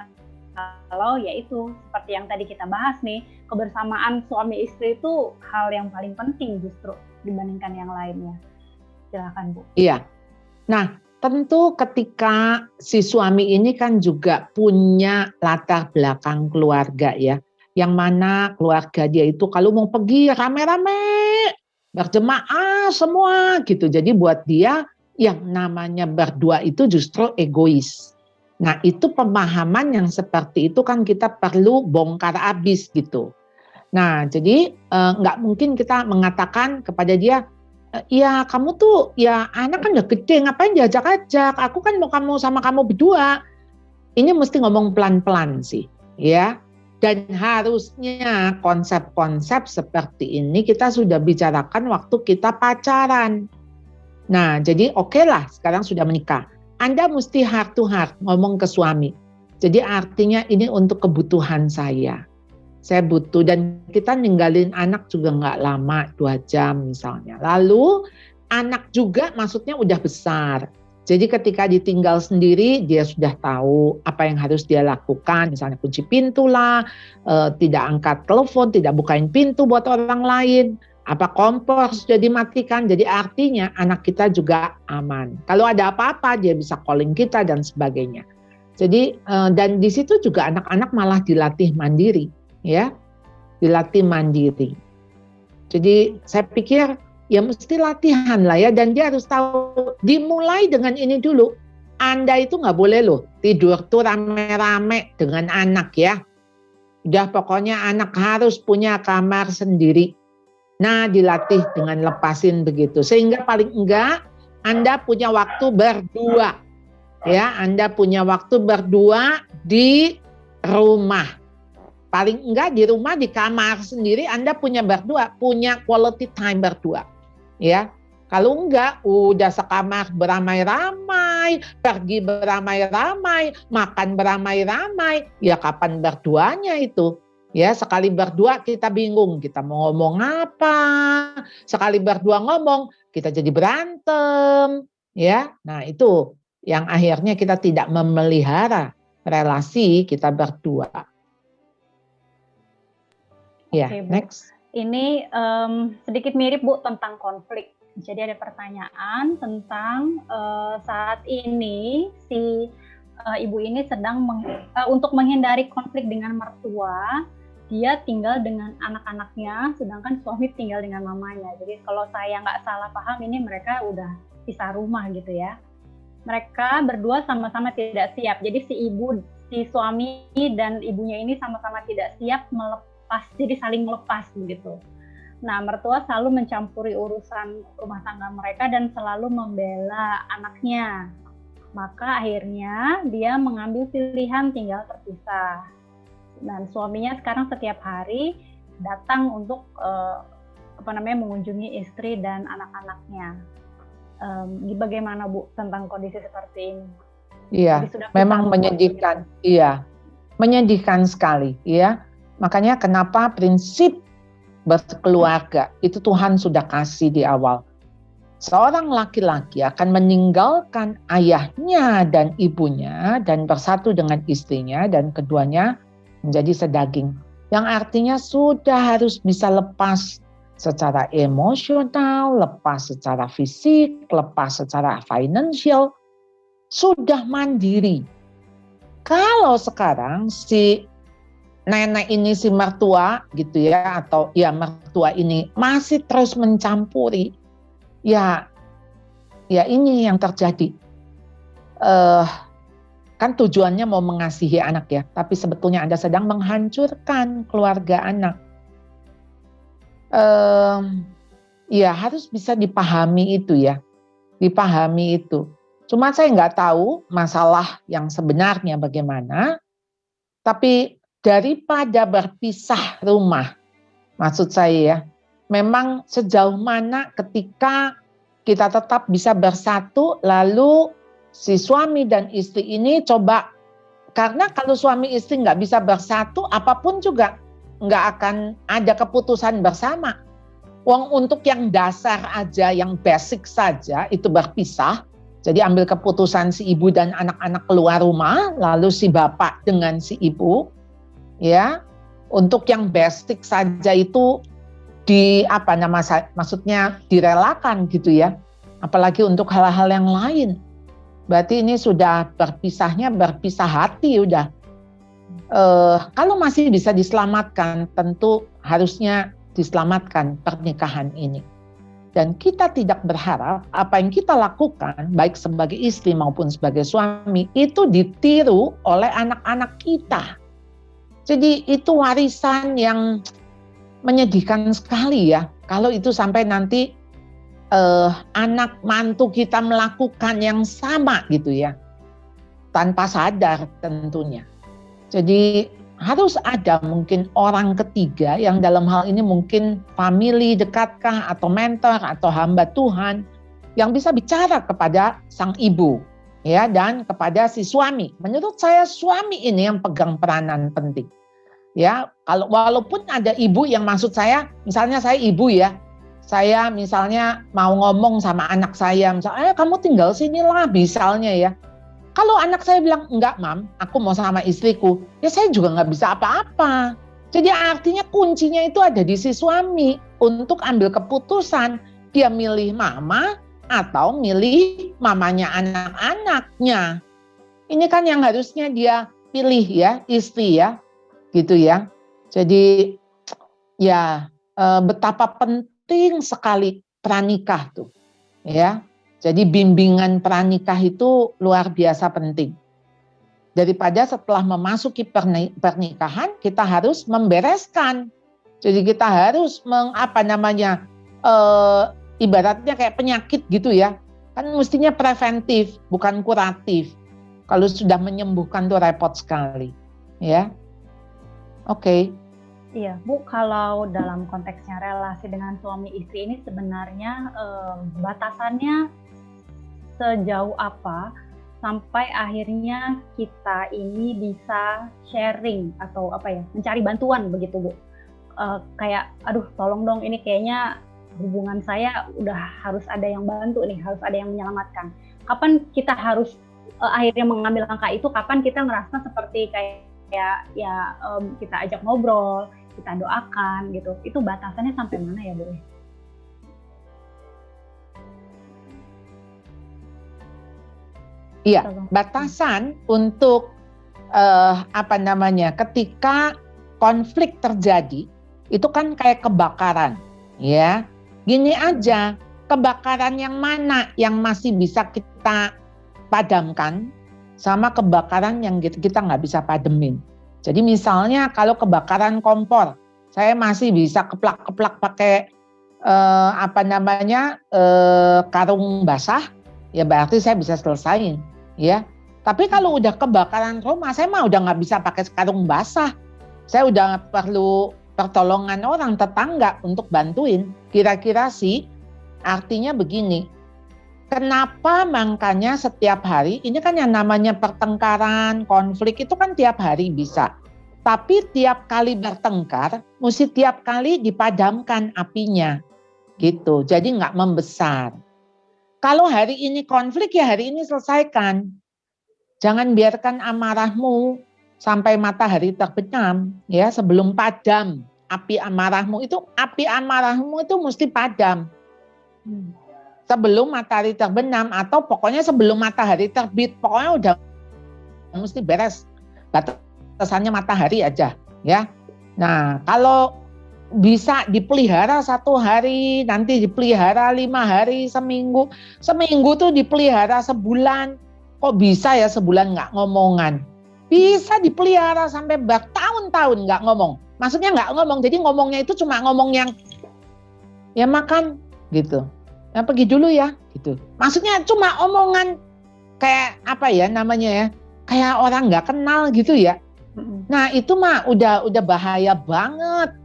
kalau yaitu seperti yang tadi kita bahas nih, kebersamaan suami istri itu hal yang paling penting justru dibandingkan yang lainnya. Silakan Bu. Iya. Nah, tentu ketika si suami ini kan juga punya latar belakang keluarga ya, yang mana keluarga dia itu kalau mau pergi rame-rame berjemaah semua gitu. Jadi buat dia yang namanya berdua itu justru egois. Nah itu pemahaman yang seperti itu kan kita perlu bongkar abis gitu. Nah jadi nggak mungkin kita mengatakan kepada dia, ya kamu tuh ya anak kan udah gede ngapain diajak-ajak, aku kan mau kamu sama kamu berdua. Ini mesti ngomong pelan-pelan sih ya. Dan harusnya konsep-konsep seperti ini kita sudah bicarakan waktu kita pacaran. Nah, jadi oke lah sekarang sudah menikah. Anda mesti heart to heart ngomong ke suami. Jadi artinya ini untuk kebutuhan saya. Saya butuh dan kita ninggalin anak juga nggak lama, 2 jam misalnya. Lalu anak juga maksudnya udah besar. Jadi ketika ditinggal sendiri, dia sudah tahu apa yang harus dia lakukan. Misalnya kunci pintu lah, tidak angkat telepon, tidak bukain pintu buat orang lain. Apa kompor sudah dimatikan. Jadi artinya anak kita juga aman. Kalau ada apa-apa, dia bisa calling kita dan sebagainya. Jadi dan di situ juga anak-anak malah dilatih mandiri, ya, dilatih mandiri. Jadi saya pikir ya mesti latihan lah ya, dan dia harus tahu dimulai dengan ini dulu. Anda itu nggak boleh loh tidur tuh rame-rame dengan anak ya. Udah pokoknya anak harus punya kamar sendiri. Nah dilatih dengan lepasin begitu. Sehingga paling enggak Anda punya waktu berdua. Ya, Anda punya waktu berdua di rumah. Paling enggak di rumah di kamar sendiri Anda punya berdua, punya quality time berdua. Ya, kalau enggak udah sekamar beramai-ramai, pergi beramai-ramai, makan beramai-ramai, ya kapan berduanya itu? Ya, sekali berdua kita bingung, kita mau ngomong apa? Sekali berdua ngomong, kita jadi berantem, ya. Nah, itu yang akhirnya kita tidak memelihara relasi kita berdua. Ya, Oke, Bu. next. Ini sedikit mirip Bu tentang konflik. Jadi ada pertanyaan tentang saat ini si ibu ini sedang untuk menghindari konflik dengan mertua, dia tinggal dengan anak-anaknya, sedangkan suami tinggal dengan mamanya. Jadi kalau saya nggak salah paham ini mereka udah pisah rumah gitu ya. Mereka berdua sama-sama tidak siap. Jadi si suami dan ibunya ini sama-sama tidak siap melepas, jadi saling melepas begitu. Nah, mertua selalu mencampuri urusan rumah tangga mereka dan selalu membela anaknya. Maka akhirnya dia mengambil pilihan tinggal terpisah. Dan suaminya sekarang setiap hari datang untuk mengunjungi istri dan anak-anaknya. Bagaimana Bu tentang kondisi seperti ini? Iya, memang menyedihkan. Iya, menyedihkan sekali. Ya, makanya kenapa prinsip berkeluarga itu Tuhan sudah kasih di awal. seorang laki-laki akan meninggalkan ayahnya dan ibunya dan bersatu dengan istrinya dan keduanya menjadi sedaging. Yang artinya sudah harus bisa lepas secara emosional, lepas secara fisik, lepas secara financial, sudah mandiri. Kalau sekarang si nenek ini, si mertua gitu ya, atau ya mertua ini masih terus mencampuri, ya ini yang terjadi. Kan tujuannya mau mengasihi anak ya, tapi sebetulnya Anda sedang menghancurkan keluarga anak. Ya harus bisa dipahami itu ya, dipahami itu. Cuma saya nggak tahu masalah yang sebenarnya bagaimana, tapi daripada berpisah rumah, maksud saya ya, memang sejauh mana ketika kita tetap bisa bersatu, lalu si suami dan istri ini coba, karena kalau suami istri nggak bisa bersatu, apapun juga nggak akan ada keputusan bersama. Wong untuk yang dasar aja, yang basic saja itu berpisah. Jadi ambil keputusan si ibu dan anak-anak keluar rumah, lalu si bapak dengan si ibu, ya. Untuk yang basic saja itu maksudnya direlakan gitu ya. Apalagi untuk hal-hal yang lain. Berarti ini sudah berpisah hati udah. Kalau masih bisa diselamatkan, tentu harusnya diselamatkan pernikahan ini. Dan kita tidak berharap apa yang kita lakukan, baik sebagai istri maupun sebagai suami, itu ditiru oleh anak-anak kita. Jadi itu warisan yang menyedihkan sekali ya. Kalau itu sampai nanti anak mantu kita melakukan yang sama gitu ya. Tanpa sadar tentunya. Jadi harus ada mungkin orang ketiga yang dalam hal ini mungkin family dekatkah atau mentor atau hamba Tuhan yang bisa bicara kepada sang ibu ya dan kepada si suami. Menurut saya suami ini yang pegang peranan penting. Ya, kalau walaupun ada ibu yang maksud saya, misalnya saya ibu ya. Saya misalnya mau ngomong sama anak saya, misalnya kamu tinggal sinilah misalnya ya. Kalau anak saya bilang, enggak mam, aku mau sama istriku, ya saya juga nggak bisa apa-apa. Jadi artinya kuncinya itu ada di si suami untuk ambil keputusan, dia milih mama atau milih mamanya anak-anaknya. Ini kan yang harusnya dia pilih ya, istri ya, gitu ya. Jadi ya betapa penting sekali pranikah tuh, ya. Jadi bimbingan pranikah itu luar biasa penting. Daripada setelah memasuki pernikahan kita harus membereskan. Jadi kita harus ibaratnya kayak penyakit gitu ya. Kan mestinya preventif, bukan kuratif. Kalau sudah menyembuhkan tuh repot sekali, ya. Oke. Iya, Bu, kalau dalam konteksnya relasi dengan suami istri ini sebenarnya batasannya sejauh apa sampai akhirnya kita ini bisa sharing atau mencari bantuan begitu, Bu. Kayak aduh tolong dong ini kayaknya hubungan saya udah harus ada yang bantu nih, harus ada yang menyelamatkan. Kapan kita harus akhirnya mengambil langkah itu, kapan kita ngerasa seperti kita ajak ngobrol, kita doakan gitu. Itu batasannya sampai mana ya, Bu? Iya, batasan untuk ketika konflik terjadi itu kan kayak kebakaran, ya. Gini aja, kebakaran yang mana yang masih bisa kita padamkan sama kebakaran yang kita nggak bisa pademin. Jadi misalnya kalau kebakaran kompor, saya masih bisa keplak-keplak pakai karung basah, ya berarti saya bisa selesaiin. Ya, tapi kalau udah kebakaran rumah, saya mah udah nggak bisa pakai karung basah. Saya udah perlu pertolongan orang tetangga untuk bantuin. Kira-kira sih, artinya begini. Kenapa makanya setiap hari, ini kan yang namanya pertengkaran, konflik itu kan tiap hari bisa. Tapi tiap kali bertengkar, mesti tiap kali dipadamkan apinya. Gitu, jadi nggak membesar. Kalau hari ini konflik, ya hari ini selesaikan. Jangan biarkan amarahmu sampai matahari terbenam, ya, sebelum padam. Api amarahmu itu mesti padam. Sebelum matahari terbenam, atau pokoknya sebelum matahari terbit, pokoknya udah mesti beres. Batasannya matahari aja, ya. Nah, kalau bisa dipelihara 1 hari, nanti dipelihara 5 hari, seminggu tuh dipelihara sebulan. Kok bisa ya sebulan nggak ngomongan? Bisa dipelihara sampai bertahun-tahun nggak ngomong. Maksudnya nggak ngomong, jadi ngomongnya itu cuma ngomong yang ya makan gitu, ya pergi dulu ya gitu. Maksudnya cuma omongan kayak apa ya namanya ya, kayak orang nggak kenal gitu ya. Nah itu mah udah bahaya banget.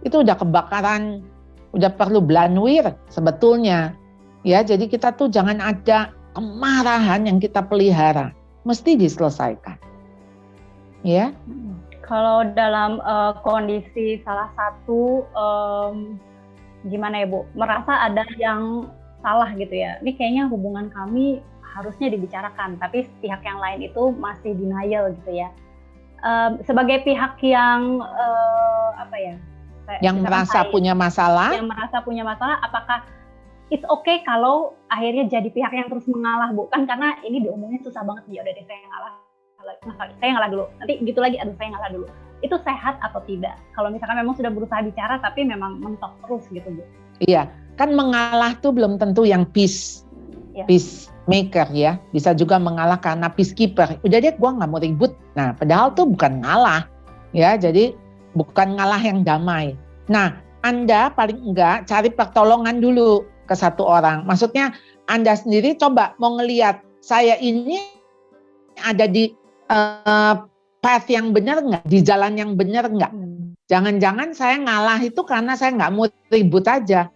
Itu udah kebakaran, udah perlu Blanwir sebetulnya. Ya, jadi kita tuh jangan ada kemarahan yang kita pelihara, mesti diselesaikan. Ya. Kalau dalam kondisi salah satu gimana ya Bu, merasa ada yang salah gitu ya. Ini kayaknya hubungan kami harusnya dibicarakan, tapi pihak yang lain itu masih denial gitu ya. Sebagai pihak yang yang merasa punya masalah, apakah it's okay kalau akhirnya jadi pihak yang terus mengalah, Bu? Kan karena ini diomongin susah banget, ya udah deh saya ngalah dulu, nanti gitu lagi, saya ngalah dulu. Itu sehat atau tidak? Kalau misalkan memang sudah berusaha bicara tapi memang mentok terus gitu, Bu? Iya, kan mengalah tuh belum tentu yang peace maker ya. Bisa juga mengalah karena peacekeeper. Udah deh, gua nggak mau ribut. Nah, padahal tuh bukan ngalah, ya. Jadi bukan ngalah yang damai. Nah, Anda paling enggak cari pertolongan dulu ke satu orang. Maksudnya Anda sendiri coba mau ngelihat saya ini ada di path yang benar nggak, di jalan yang benar nggak. Jangan-jangan saya ngalah itu karena saya nggak mau ribut aja.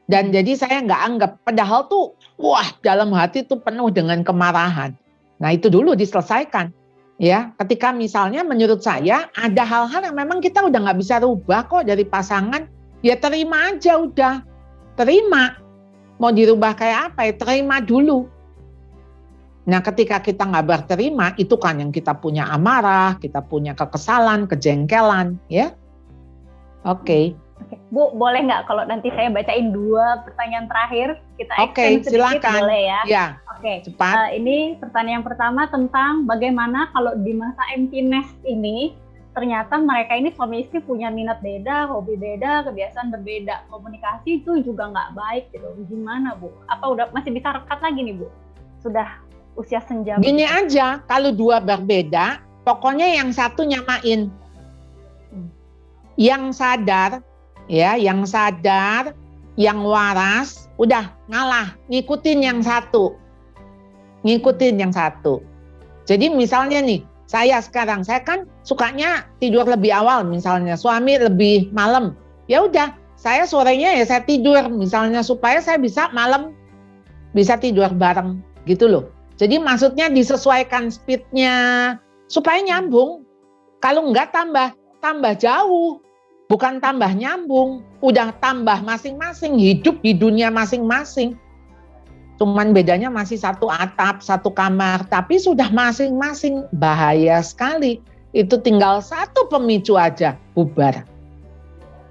Dan jadi saya nggak anggap, padahal tuh wah dalam hati tuh penuh dengan kemarahan. Nah itu dulu diselesaikan. Ya, ketika misalnya menurut saya ada hal-hal yang memang kita udah nggak bisa rubah kok dari pasangan, ya terima aja udah. Terima. Mau dirubah kayak apa ya, terima dulu. Nah ketika kita nggak berterima, itu kan yang kita punya amarah, kita punya kekesalan, kejengkelan, ya. Oke. Bu, boleh nggak kalau nanti saya bacain 2 pertanyaan terakhir? Kita extend sedikit, silakan. Boleh ya? Ya, Oke. cepat. Ini pertanyaan pertama tentang bagaimana kalau di masa empty nest ini, ternyata mereka ini suami istri punya minat beda, hobi beda, kebiasaan berbeda, komunikasi itu juga nggak baik gitu. Gimana Bu? Apa udah masih bisa rekat lagi nih Bu? Sudah usia senja. Gini aja, kalau 2 berbeda, pokoknya yang satu nyamain. Yang sadar, ya, yang waras, udah ngalah, ngikutin yang satu. Jadi misalnya nih, saya kan sukanya tidur lebih awal misalnya, suami lebih malam. Ya udah, saya sorenya ya saya tidur misalnya supaya saya bisa malam bisa tidur bareng gitu loh. Jadi maksudnya disesuaikan speednya supaya nyambung. Kalau enggak tambah jauh, bukan tambah nyambung. Udah tambah masing-masing hidup di dunia masing-masing. Cuman bedanya masih satu atap, satu kamar, tapi sudah masing-masing, bahaya sekali. Itu tinggal satu pemicu aja, bubar.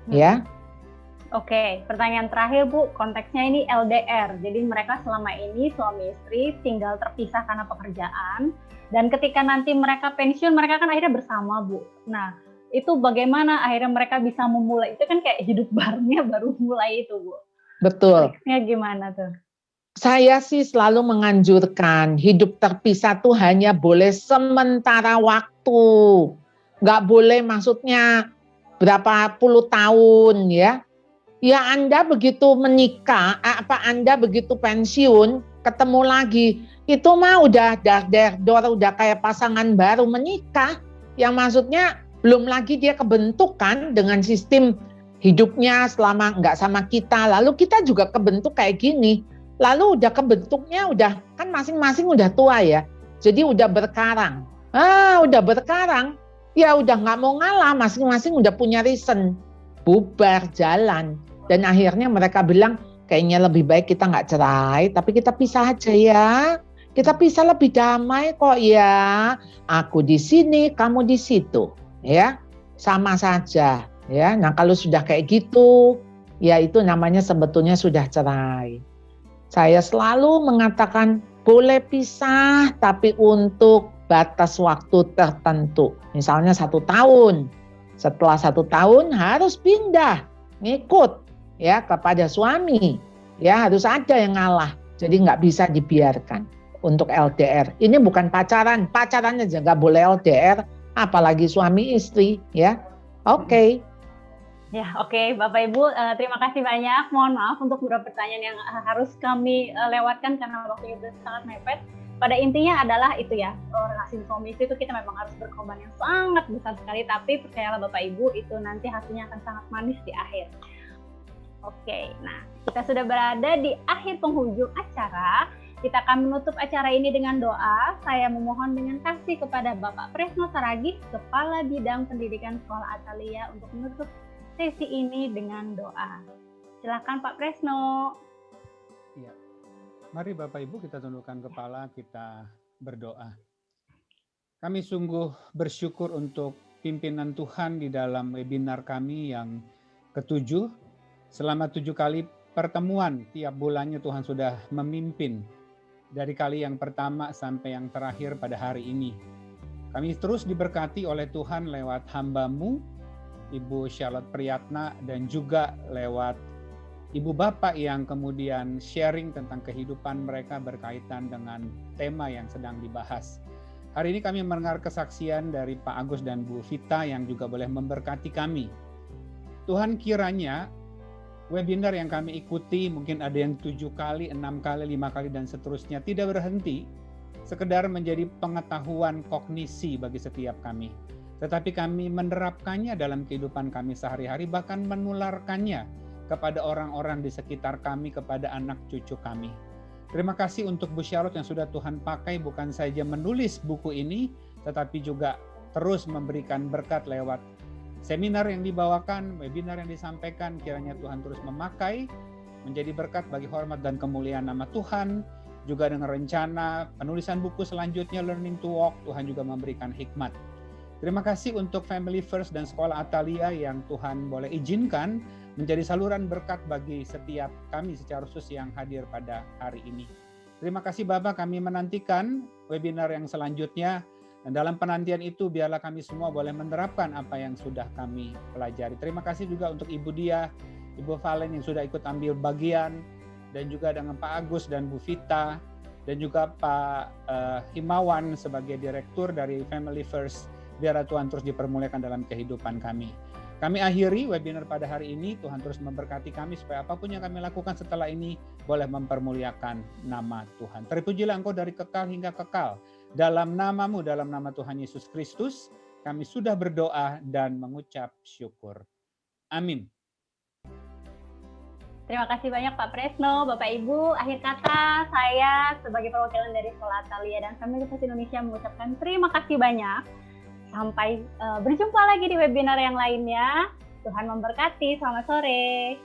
Ya. Oke, pertanyaan terakhir Bu, konteksnya ini LDR. Jadi mereka selama ini suami istri tinggal terpisah karena pekerjaan, dan ketika nanti mereka pensiun, mereka kan akhirnya bersama Bu. Nah, itu bagaimana akhirnya mereka bisa memulai, itu kan kayak hidup barunya baru mulai itu Bu. Betul. Konteksnya gimana tuh? Saya sih selalu menganjurkan hidup terpisah tuh hanya boleh sementara waktu. Nggak boleh maksudnya berapa puluh tahun ya. Ya Anda begitu menikah, Anda begitu pensiun, ketemu lagi. Itu mah udah udah kayak pasangan baru menikah. Yang maksudnya belum lagi dia kebentuk kan dengan sistem hidupnya selama nggak sama kita. Lalu kita juga kebentuk kayak gini. Lalu udah kebentuknya udah kan masing-masing udah tua ya. Jadi udah berkarang. Udah berkarang. Ya udah nggak mau ngalah, masing-masing udah punya reason. Bubar jalan. Dan akhirnya mereka bilang, kayaknya lebih baik kita nggak cerai, tapi kita pisah aja ya. Kita pisah lebih damai kok ya. Aku di sini, kamu di situ, ya. Sama saja, ya. Nah, kalau sudah kayak gitu, ya itu namanya sebetulnya sudah cerai. Saya selalu mengatakan boleh pisah, tapi untuk batas waktu tertentu. Misalnya 1 tahun. Setelah 1 tahun harus pindah, ngikut ya kepada suami. Ya harus ada yang ngalah. Jadi nggak bisa dibiarkan. Untuk LDR, ini bukan pacaran aja nggak boleh LDR, apalagi suami istri, ya. Oke. Ya, oke, Bapak Ibu, terima kasih banyak. Mohon maaf untuk beberapa pertanyaan yang harus kami lewatkan karena waktunya sudah sangat mepet. Pada intinya adalah itu ya, relasi suami istri itu kita memang harus berkorban yang sangat besar sekali, tapi percayalah Bapak Ibu, itu nanti hasilnya akan sangat manis di akhir. Oke, nah kita sudah berada di akhir penghujung acara. Kita akan menutup acara ini dengan doa. Saya memohon dengan kasih kepada Bapak Presno Saragih, Kepala Bidang Pendidikan Sekolah Atalia, untuk menutup sesi ini dengan doa. Silakan Pak Presno. Iya. Mari Bapak Ibu kita tundukkan kepala, kita berdoa. Kami sungguh bersyukur untuk pimpinan Tuhan di dalam webinar kami yang ke-7. Selama 7 kali pertemuan tiap bulannya Tuhan sudah memimpin. Dari kali yang pertama sampai yang terakhir pada hari ini. Kami terus diberkati oleh Tuhan lewat hamba-Mu, Ibu Charlotte Priyatna, dan juga lewat Ibu Bapak yang kemudian sharing tentang kehidupan mereka berkaitan dengan tema yang sedang dibahas. Hari ini kami mendengar kesaksian dari Pak Agus dan Bu Vita yang juga boleh memberkati kami. Tuhan kiranya webinar yang kami ikuti, mungkin ada yang 7 kali, 6 kali, 5 kali, dan seterusnya, tidak berhenti sekedar menjadi pengetahuan kognisi bagi setiap kami. Tetapi kami menerapkannya dalam kehidupan kami sehari-hari, bahkan menularkannya kepada orang-orang di sekitar kami, kepada anak cucu kami. Terima kasih untuk Bu Charlotte yang sudah Tuhan pakai bukan saja menulis buku ini, tetapi juga terus memberikan berkat lewat seminar yang dibawakan, webinar yang disampaikan. Kiranya Tuhan terus memakai, menjadi berkat bagi hormat dan kemuliaan nama Tuhan. Juga dengan rencana penulisan buku selanjutnya, Learning to Walk, Tuhan juga memberikan hikmat. Terima kasih untuk Family First dan Sekolah Atalia yang Tuhan boleh izinkan menjadi saluran berkat bagi setiap kami secara khusus yang hadir pada hari ini. Terima kasih Bapak, kami menantikan webinar yang selanjutnya. Dan dalam penantian itu biarlah kami semua boleh menerapkan apa yang sudah kami pelajari. Terima kasih juga untuk Ibu Dia, Ibu Valen yang sudah ikut ambil bagian, dan juga dengan Pak Agus dan Bu Vita, dan juga Pak Himawan sebagai direktur dari Family First. Biarlah Tuhan terus dipermuliakan dalam kehidupan kami. Kami akhiri webinar pada hari ini. Tuhan terus memberkati kami supaya apapun yang kami lakukan setelah ini boleh mempermuliakan nama Tuhan. Terpujilah Engkau dari kekal hingga kekal. Dalam nama-Mu, dalam nama Tuhan Yesus Kristus, kami sudah berdoa dan mengucap syukur. Amin. Terima kasih banyak Pak Presno, Bapak Ibu. Akhir kata, saya sebagai perwakilan dari Sekolah Atalia dan Family First Indonesia mengucapkan terima kasih banyak. Sampai berjumpa lagi di webinar yang lainnya. Tuhan memberkati. Selamat sore.